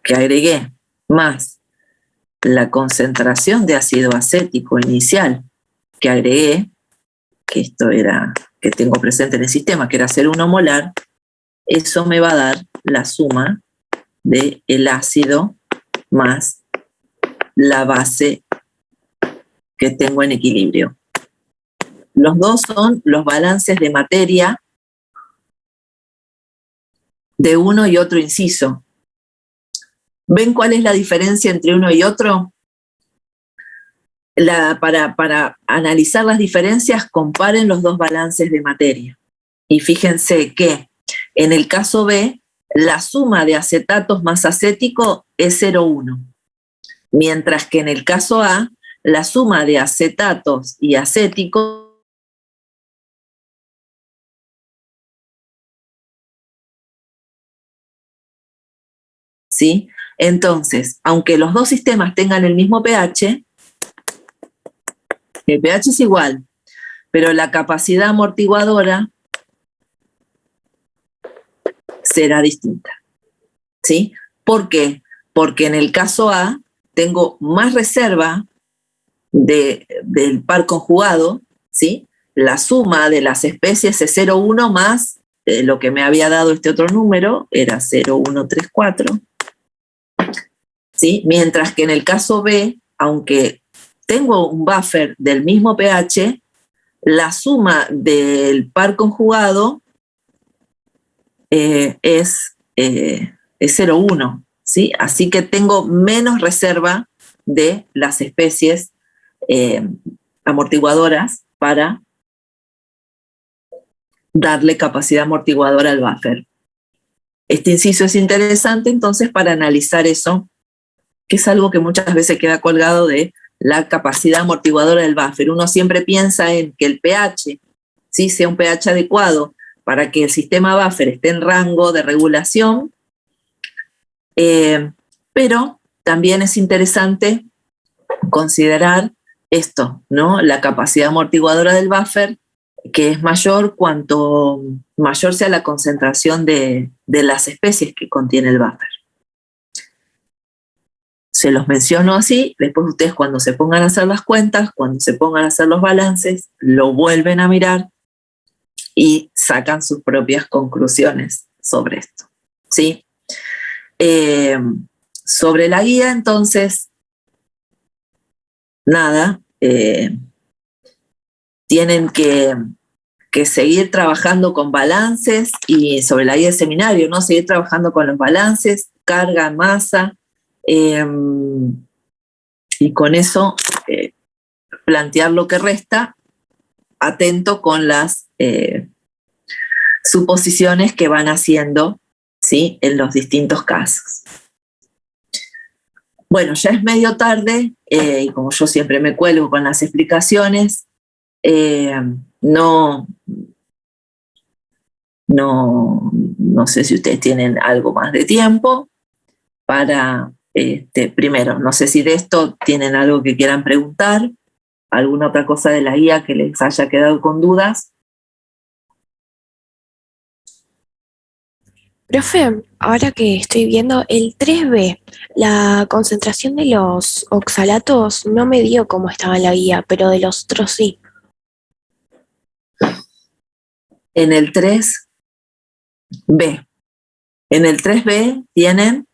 que agregué más la concentración de ácido acético inicial que agregué, que esto era, que tengo presente en el sistema, que era 0,1 molar, eso me va a dar la suma del ácido más la base que tengo en equilibrio. Los dos son los balances de materia de uno y otro inciso. ¿Ven cuál es la diferencia entre uno y otro? Para analizar las diferencias, comparen los dos balances de materia. Y fíjense que en el caso B, la suma de acetatos más acético es 0,1. Mientras que en el caso A, la suma de acetatos y acéticos ¿sí? Entonces, aunque los dos sistemas tengan el mismo pH, el pH es igual, pero la capacidad amortiguadora será distinta, ¿sí? ¿Por qué? Porque en el caso A tengo más reserva del par conjugado, ¿sí? La suma de las especies es 0,1 más lo que me había dado este otro número, era 0,134. ¿sí? Mientras que en el caso B, aunque tengo un buffer del mismo pH, la suma del par conjugado es 0,1, ¿sí? Así que tengo menos reserva de las especies amortiguadoras para darle capacidad amortiguadora al buffer. Este inciso es interesante entonces para analizar eso, que es algo que muchas veces queda colgado de la capacidad amortiguadora del buffer. Uno siempre piensa en que el pH, ¿sí?, sea un pH adecuado para que el sistema buffer esté en rango de regulación, pero también es interesante considerar esto, ¿no? La capacidad amortiguadora del buffer, que es mayor cuanto mayor sea la concentración de las especies que contiene el buffer. Se los menciono así, después ustedes cuando se pongan a hacer las cuentas, cuando se pongan a hacer los balances, lo vuelven a mirar y sacan sus propias conclusiones sobre esto, ¿sí? Sobre la guía, entonces, nada, tienen que seguir trabajando con balances y sobre la guía del seminario, ¿no? Seguir trabajando con los balances, carga, masa, y con eso plantear lo que resta, atento con las suposiciones que van haciendo, ¿sí?, en los distintos casos. Bueno, ya es medio tarde y como yo siempre me cuelgo con las explicaciones, no sé si ustedes tienen algo más de tiempo para, primero, no sé si de esto tienen algo que quieran preguntar, alguna otra cosa de la guía que les haya quedado con dudas. Profe, ahora que estoy viendo el 3B, la concentración de los oxalatos no me dio cómo estaba en la guía, pero de los otros sí. En el 3B. En el 3B tienen,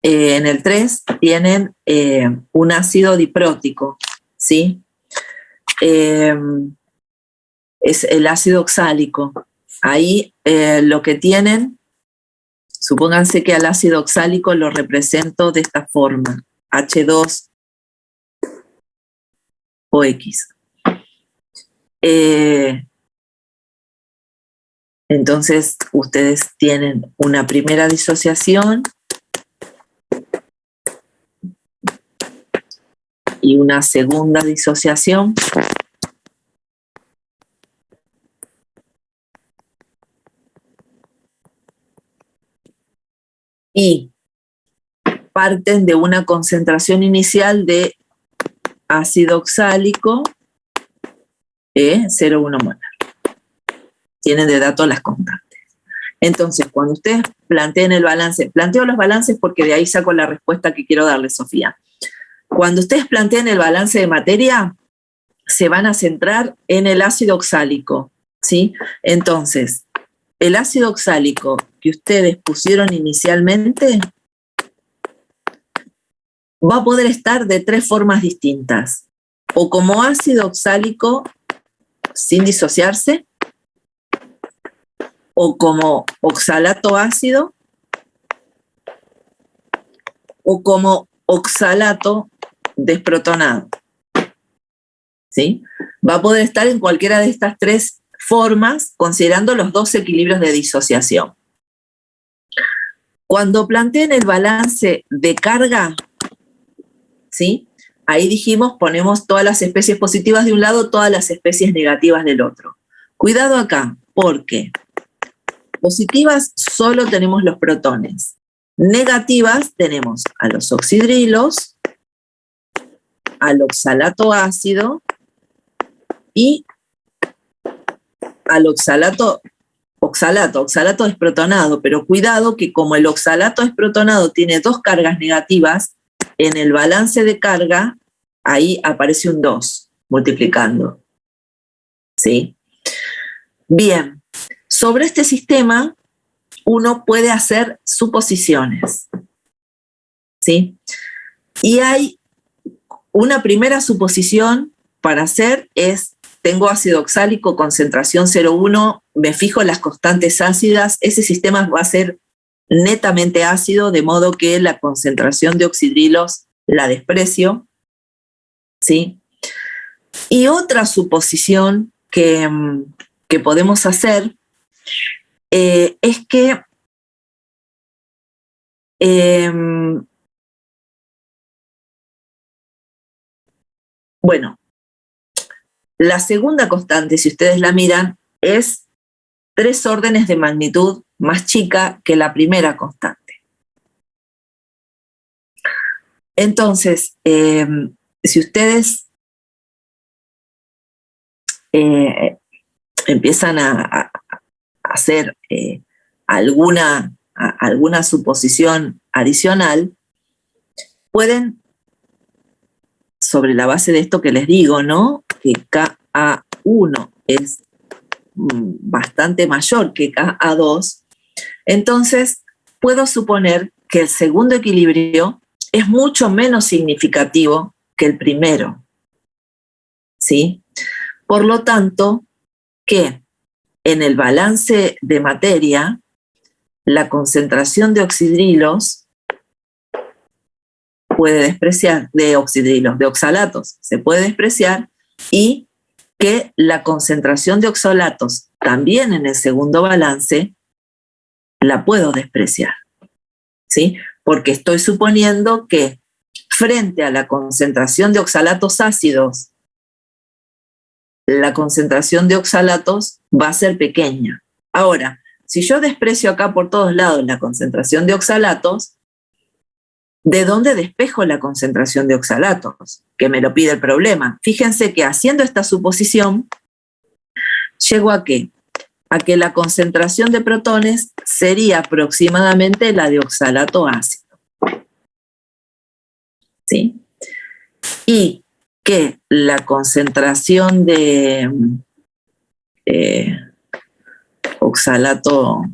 en el 3 tienen un ácido diprótico, ¿sí? Es el ácido oxálico. Ahí lo que tienen, supónganse que al ácido oxálico lo represento de esta forma, H2OX. Entonces, ustedes tienen una primera disociación y una segunda disociación. Y parten de una concentración inicial de ácido oxálico 0,1 molar. Tienen de dato las constantes. Entonces, cuando ustedes planteen el balance, planteo los balances porque de ahí saco la respuesta que quiero darle, Sofía. Cuando ustedes planteen el balance de materia, se van a centrar en el ácido oxálico, ¿sí? Entonces, el ácido oxálico que ustedes pusieron inicialmente va a poder estar de 3 formas distintas. O como ácido oxálico sin disociarse, o como oxalato ácido, o como oxalato desprotonado, ¿sí? Va a poder estar en cualquiera de estas 3 formas, considerando los 2 equilibrios de disociación. Cuando planteen el balance de carga, ¿sí?, ahí dijimos, ponemos todas las especies positivas de un lado, todas las especies negativas del otro. Cuidado acá, porque positivas solo tenemos los protones. Negativas tenemos a los oxidrilos, al oxalato ácido y al oxalato desprotonado, pero cuidado que como el oxalato desprotonado tiene 2 cargas negativas, en el balance de carga, ahí aparece un 2 multiplicando, ¿sí? Bien, sobre este sistema uno puede hacer suposiciones, ¿sí? Y hay una primera suposición para hacer es, tengo ácido oxálico, concentración 0,1, me fijo en las constantes ácidas, ese sistema va a ser netamente ácido, de modo que la concentración de oxidrilos la desprecio, ¿sí? Y otra suposición que podemos hacer es que bueno, la segunda constante, si ustedes la miran, es 3 órdenes de magnitud más chica que la primera constante. Entonces, si ustedes empiezan a hacer alguna suposición adicional, pueden, sobre la base de esto que les digo, ¿no? Que Ka1 es bastante mayor que Ka2, entonces puedo suponer que el segundo equilibrio es mucho menos significativo que el primero, ¿sí? Por lo tanto, que en el balance de materia, la concentración de oxidrilos puede despreciar, de oxalatos, se puede despreciar, y que la concentración de oxalatos también en el segundo balance la puedo despreciar, ¿sí? Porque estoy suponiendo que frente a la concentración de oxalatos ácidos, la concentración de oxalatos va a ser pequeña. Ahora, si yo desprecio acá por todos lados la concentración de oxalatos, ¿de dónde despejo la concentración de oxalatos? Que me lo pide el problema. Fíjense que haciendo esta suposición, llego a ¿qué? A que la concentración de protones sería aproximadamente la de oxalato ácido, ¿sí? Y que la concentración de oxalato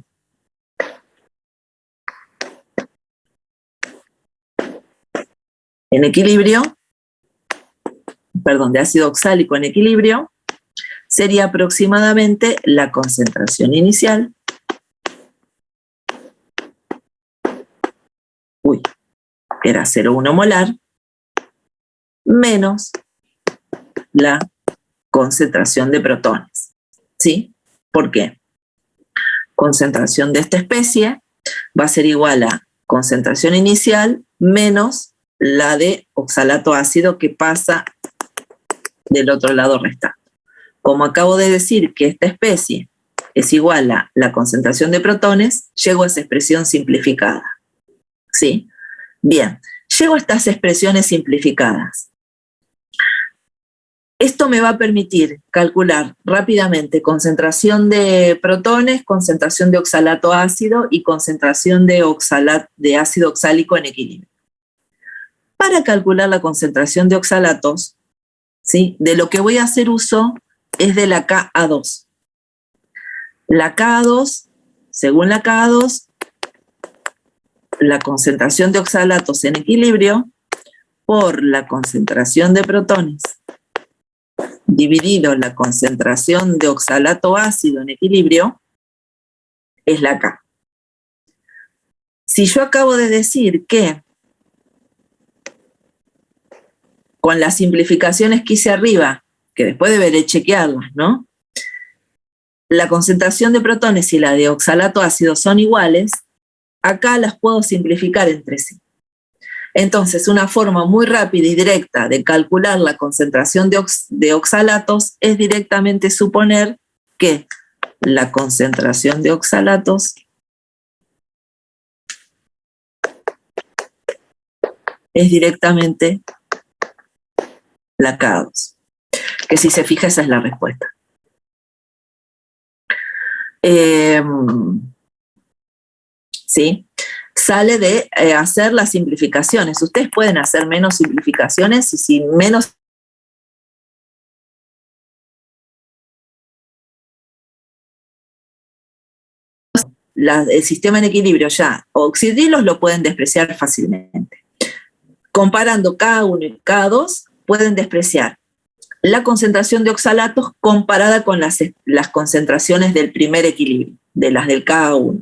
en equilibrio, perdón, de ácido oxálico en equilibrio, sería aproximadamente la concentración inicial, era 0,1 molar, menos la concentración de protones, ¿sí? ¿Por qué? Concentración de esta especie va a ser igual a concentración inicial menos la de oxalato ácido que pasa del otro lado restante. Como acabo de decir que esta especie es igual a la concentración de protones, llego a esa expresión simplificada, ¿sí? Bien, llego a estas expresiones simplificadas. Esto me va a permitir calcular rápidamente concentración de protones, concentración de oxalato ácido y concentración de ácido oxálico en equilibrio. Para calcular la concentración de oxalatos, ¿sí? De lo que voy a hacer uso es de la Ka2. La Ka2, según la Ka2, la concentración de oxalatos en equilibrio por la concentración de protones dividido la concentración de oxalato ácido en equilibrio es la K. Si yo acabo de decir que con las simplificaciones que hice arriba, que después deberé chequearlas, ¿no? La concentración de protones y la de oxalato ácido son iguales, acá las puedo simplificar entre sí. Entonces, una forma muy rápida y directa de calcular la concentración de oxalatos es directamente suponer que la concentración de oxalatos es directamente la K2. Que si se fija, esa es la respuesta. ¿Sí? Sale de hacer las simplificaciones. Ustedes pueden hacer menos simplificaciones y si menos el sistema en equilibrio ya, oxidrilos lo pueden despreciar fácilmente. comparando K1 y K2, pueden despreciar la concentración de oxalatos comparada con las concentraciones del primer equilibrio, de las del K1.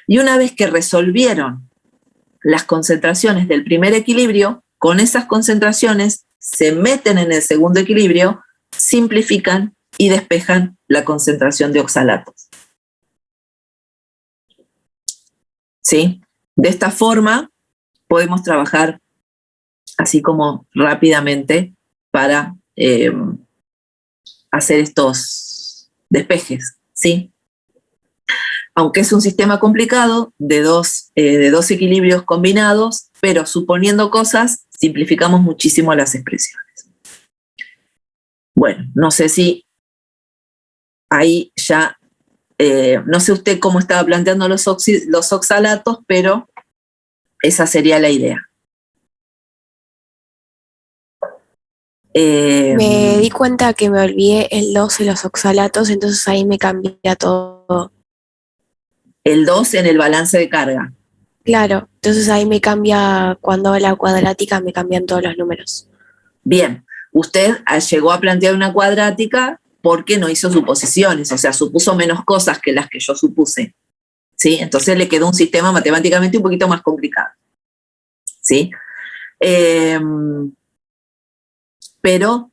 Y una vez que resolvieron las concentraciones del primer equilibrio, con esas concentraciones se meten en el segundo equilibrio, simplifican y despejan la concentración de oxalatos. ¿Sí? De esta forma podemos trabajar así como rápidamente para hacer estos despejes, ¿sí? Aunque es un sistema complicado de dos equilibrios combinados, pero suponiendo cosas, simplificamos muchísimo las expresiones. Bueno, no sé si ahí ya, no sé usted cómo estaba planteando los oxalatos, pero esa sería la idea. Me di cuenta que me olvidé el 2 de los oxalatos, entonces ahí me cambia todo. El 2 en el balance de carga. Claro, entonces ahí me cambia, cuando hago la cuadrática me cambian todos los números. Bien, usted llegó a plantear una cuadrática porque no hizo suposiciones, o sea, supuso menos cosas que las que yo supuse, ¿sí? Entonces le quedó un sistema matemáticamente un poquito más complicado, ¿sí? Pero,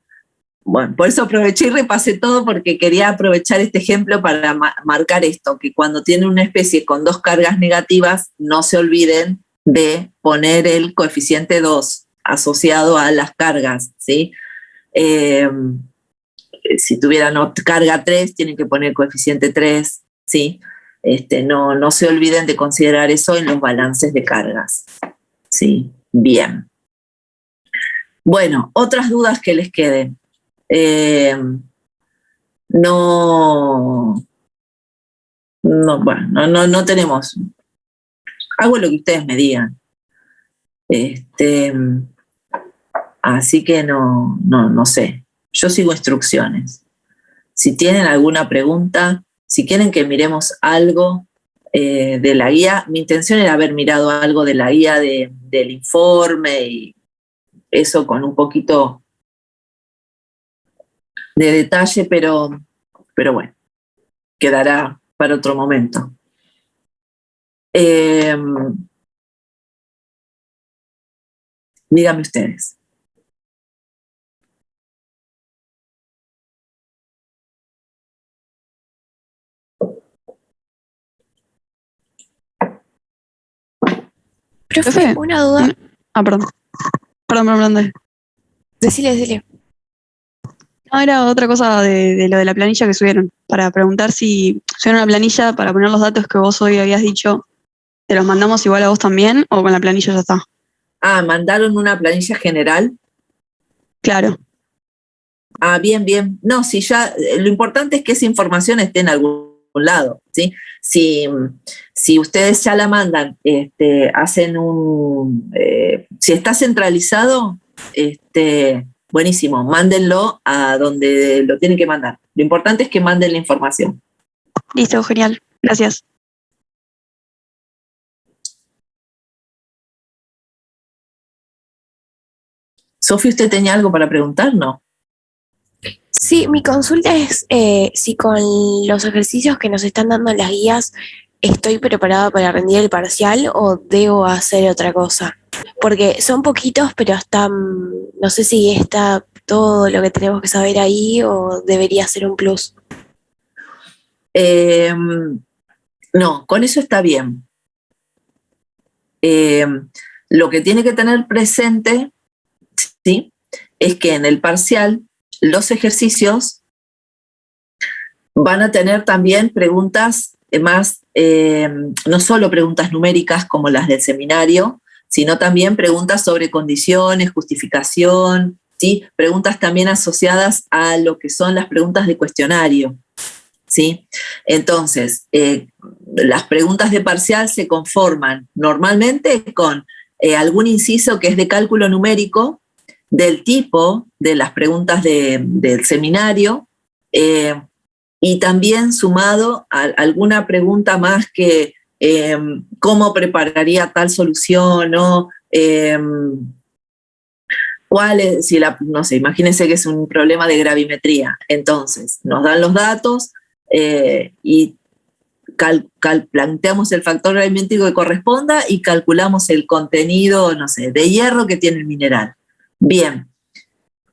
bueno, por eso aproveché y repasé todo porque quería aprovechar este ejemplo para marcar esto, que cuando tienen una especie con dos cargas negativas, no se olviden de poner el coeficiente 2 asociado a las cargas, ¿sí? Si tuvieran carga 3, tienen que poner coeficiente 3, ¿sí? No se olviden de considerar eso en los balances de cargas, ¿sí? Bien. Bueno, otras dudas que les queden. No tenemos. Hago lo que ustedes me digan. Así que no sé. Yo sigo instrucciones. Si tienen alguna pregunta, si quieren que miremos algo de la guía, mi intención era haber mirado algo de la guía del informe y eso con un poquito de detalle, pero bueno, quedará para otro momento. Díganme ustedes. Profe, una duda. Perdón. Perdón. Decile. No, era otra cosa de lo de la planilla que subieron, para preguntar si subieron una planilla para poner los datos que vos hoy habías dicho, ¿te los mandamos igual a vos también o con la planilla ya está? ¿Mandaron una planilla general? Claro. Bien. No, si ya, lo importante es que esa información esté en algún lado, ¿sí? Si ustedes ya la mandan, hacen si está centralizado, buenísimo, mándenlo a donde lo tienen que mandar. Lo importante es que manden la información. Listo, genial. Gracias. Sofi, ¿usted tenía algo para preguntar? ¿No? Sí, mi consulta es si con los ejercicios que nos están dando en las guías estoy preparada para rendir el parcial o debo hacer otra cosa. Porque son poquitos, pero no sé si está todo lo que tenemos que saber ahí o debería ser un plus. No, con eso está bien. Lo que tiene que tener presente, ¿sí?, es que en el parcial los ejercicios van a tener también preguntas más, no solo preguntas numéricas como las del seminario, sino también preguntas sobre condiciones, justificación, ¿sí?, preguntas también asociadas a lo que son las preguntas de cuestionario, ¿sí? Entonces, las preguntas de parcial se conforman normalmente con algún inciso que es de cálculo numérico, del tipo de las preguntas del seminario, y también sumado a alguna pregunta más que cómo prepararía tal solución, ¿no? ¿Cuál es? Si no sé, imagínense que es un problema de gravimetría. Entonces, nos dan los datos y planteamos el factor gravimétrico que corresponda y calculamos el contenido, no sé, de hierro que tiene el mineral. Bien,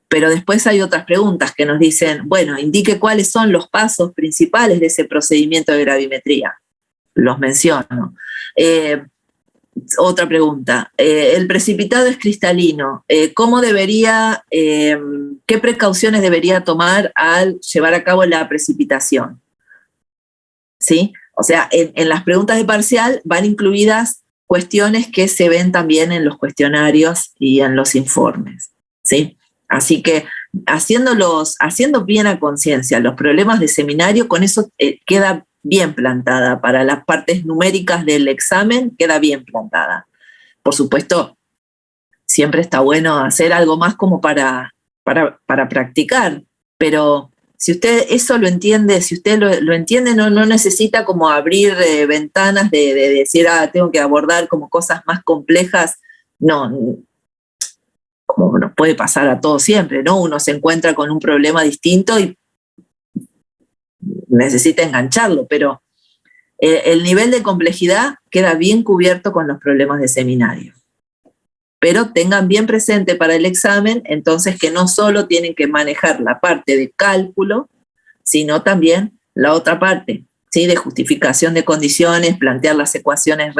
pero después hay otras preguntas que nos dicen, bueno, indique cuáles son los pasos principales de ese procedimiento de gravimetría. Los menciono. Otra pregunta, el precipitado es cristalino, ¿cómo debería, qué precauciones debería tomar al llevar a cabo la precipitación? ¿Sí? O sea, en las preguntas de parcial van incluidas cuestiones que se ven también en los cuestionarios y en los informes, ¿sí? Así que haciendo bien a conciencia los problemas de seminario, con eso queda bien plantada. Para las partes numéricas del examen queda bien plantada. Por supuesto, siempre está bueno hacer algo más como para practicar, pero si usted eso lo entiende, si usted lo entiende, no necesita como abrir ventanas de decir, tengo que abordar como cosas más complejas. No, como nos puede pasar a todos siempre, ¿no? Uno se encuentra con un problema distinto y necesita engancharlo, pero el nivel de complejidad queda bien cubierto con los problemas de seminario. Pero tengan bien presente para el examen, entonces, que no solo tienen que manejar la parte de cálculo, sino también la otra parte, ¿sí? De justificación de condiciones, plantear las ecuaciones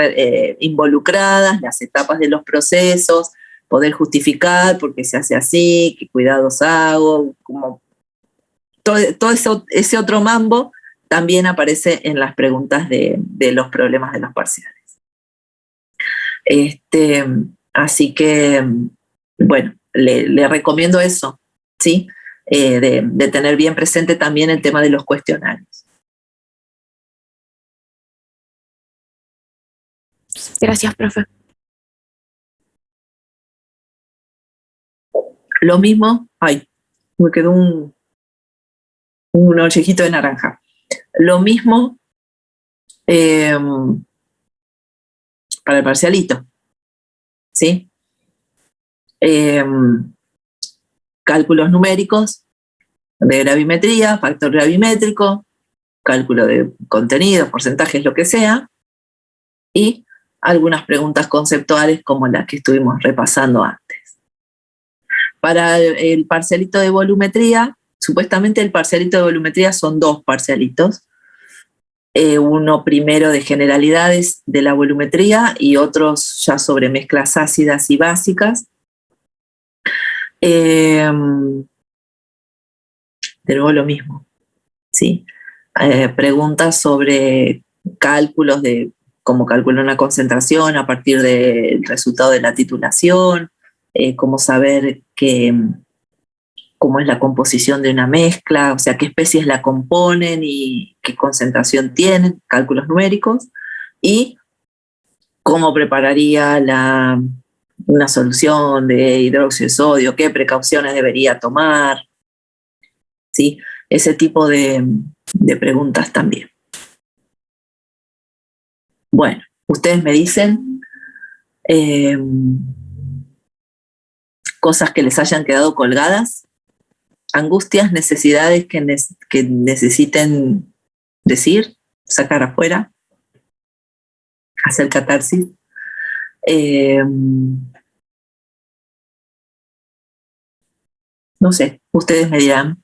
involucradas, las etapas de los procesos, poder justificar por qué se hace así, qué cuidados hago, como todo ese otro mambo también aparece en las preguntas de los problemas de los parciales. Así que, bueno, le recomiendo eso, ¿sí? De tener bien presente también el tema de los cuestionarios. Gracias, profe. Lo mismo, me quedó un ollejito de naranja. Lo mismo para el parcialito, ¿sí? Cálculos numéricos de gravimetría, factor gravimétrico, cálculo de contenidos, porcentajes, lo que sea, y algunas preguntas conceptuales como las que estuvimos repasando antes. Para el parcialito de volumetría, supuestamente el parcialito de volumetría son 2 parcialitos, uno primero de generalidades de la volumetría y otros ya sobre mezclas ácidas y básicas. De nuevo lo mismo, ¿sí? Preguntas sobre cálculos de cómo calcular una concentración a partir del resultado de la titulación, cómo saber cómo es la composición de una mezcla, o sea, qué especies la componen y qué concentración tienen, cálculos numéricos, y cómo prepararía una solución de hidróxido de sodio, qué precauciones debería tomar, ¿sí? Ese tipo de preguntas también. Bueno, ustedes me dicen cosas que les hayan quedado colgadas, angustias, necesidades que necesiten decir, sacar afuera, hacer catarsis. No sé, ustedes me dirán.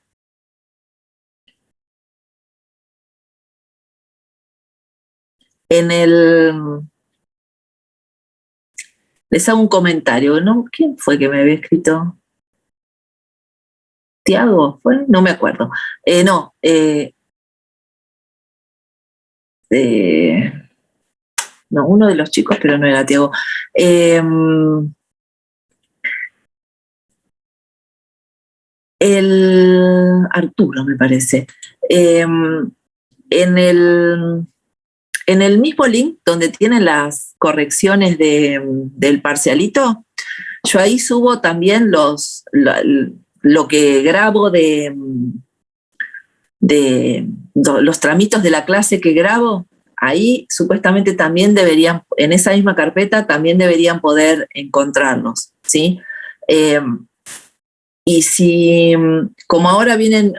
Les hago un comentario, ¿no? ¿Quién fue que me había escrito? ¿Tiago fue? No me acuerdo. No, uno de los chicos, pero no era Tiago. El Arturo, me parece. En el mismo link donde tienen las correcciones del parcialito, yo ahí subo también lo que grabo de los tramitos de la clase que grabo. Ahí supuestamente también deberían, en esa misma carpeta, también deberían poder encontrarlos, ¿sí? Y si, como ahora vienen,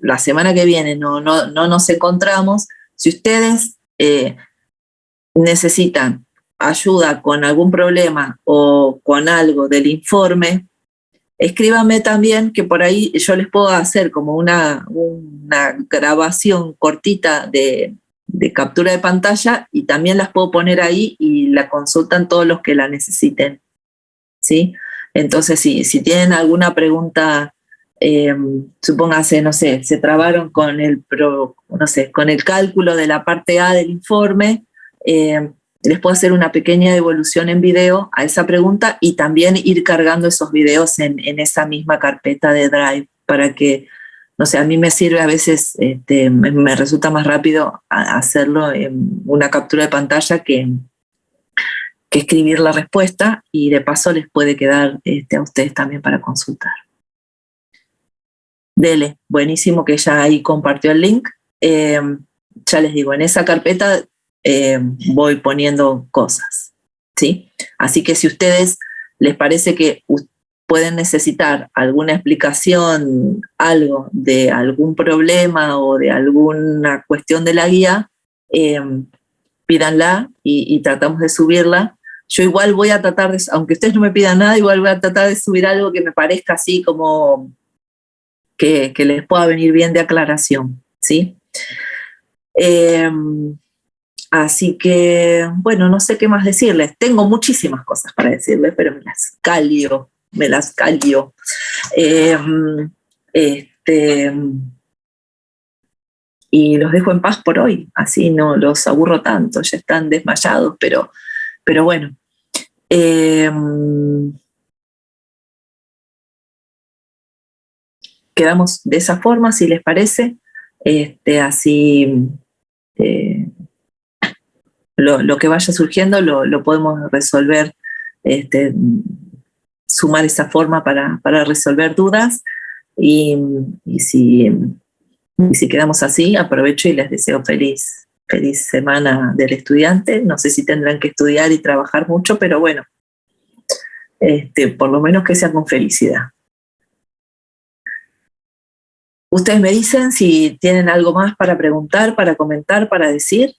la semana que viene no nos encontramos, si ustedes necesitan ayuda con algún problema o con algo del informe, escríbanme también, que por ahí yo les puedo hacer como una grabación cortita de captura de pantalla y también las puedo poner ahí y la consultan todos los que la necesiten, ¿sí? Entonces, si tienen alguna pregunta, supóngase, no sé, se trabaron con con el cálculo de la parte A del informe, les puedo hacer una pequeña devolución en video a esa pregunta y también ir cargando esos videos en esa misma carpeta de Drive para que, no sé, a mí me sirve a veces, me resulta más rápido hacerlo en una captura de pantalla que escribir la respuesta, y de paso les puede quedar a ustedes también para consultar. Dele, buenísimo que ya ahí compartió el link. Ya les digo, en esa carpeta voy poniendo cosas, ¿sí? Así que si a ustedes les parece que pueden necesitar alguna explicación, algo de algún problema o de alguna cuestión de la guía, pídanla y tratamos de subirla. Yo igual voy a tratar de, aunque ustedes no me pidan nada, igual voy a tratar de subir algo que me parezca así como que les pueda venir bien de aclaración, ¿sí? Así que, bueno, no sé qué más decirles. Tengo muchísimas cosas para decirles, pero me las calio. Y los dejo en paz por hoy, así no los aburro tanto, ya están desmayados, pero bueno. Quedamos de esa forma, si les parece, así lo que vaya surgiendo lo podemos resolver, sumar esa forma para resolver dudas, y si quedamos así, aprovecho y les deseo feliz semana del estudiante. No sé si tendrán que estudiar y trabajar mucho, pero bueno, por lo menos que sea con felicidad. Ustedes me dicen si tienen algo más para preguntar, para comentar, para decir.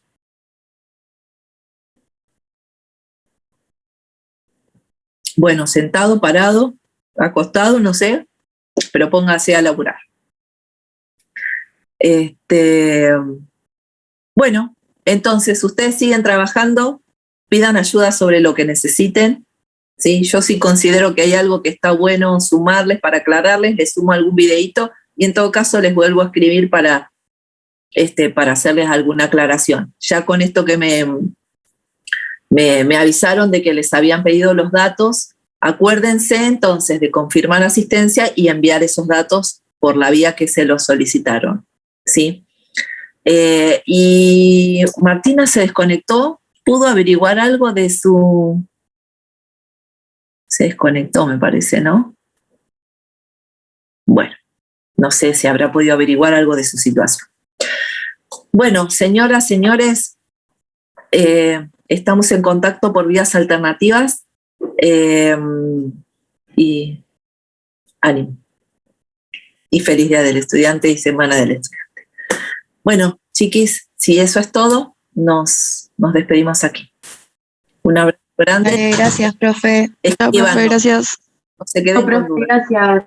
Bueno, sentado, parado, acostado, no sé, pero póngase a laburar. Bueno, entonces ustedes siguen trabajando, pidan ayuda sobre lo que necesiten, ¿sí? Yo sí considero que hay algo que está bueno sumarles para aclararles, les sumo algún videíto y en todo caso les vuelvo a escribir para hacerles alguna aclaración. Ya con esto que me avisaron de que les habían pedido los datos, acuérdense entonces de confirmar asistencia y enviar esos datos por la vía que se los solicitaron, ¿sí? Y Martina se desconectó, ¿pudo averiguar algo de su...? Se desconectó, me parece, ¿no? Bueno, no sé si habrá podido averiguar algo de su situación. Bueno, señoras, señores, estamos en contacto por vías alternativas, y ánimo. Y feliz Día del Estudiante y Semana del Estudiante. Bueno, chiquis, si eso es todo, nos despedimos aquí. Un abrazo grande. Vale, gracias, profe. Escríbanos. Chao, profe, gracias. No se queden con dudas. Gracias.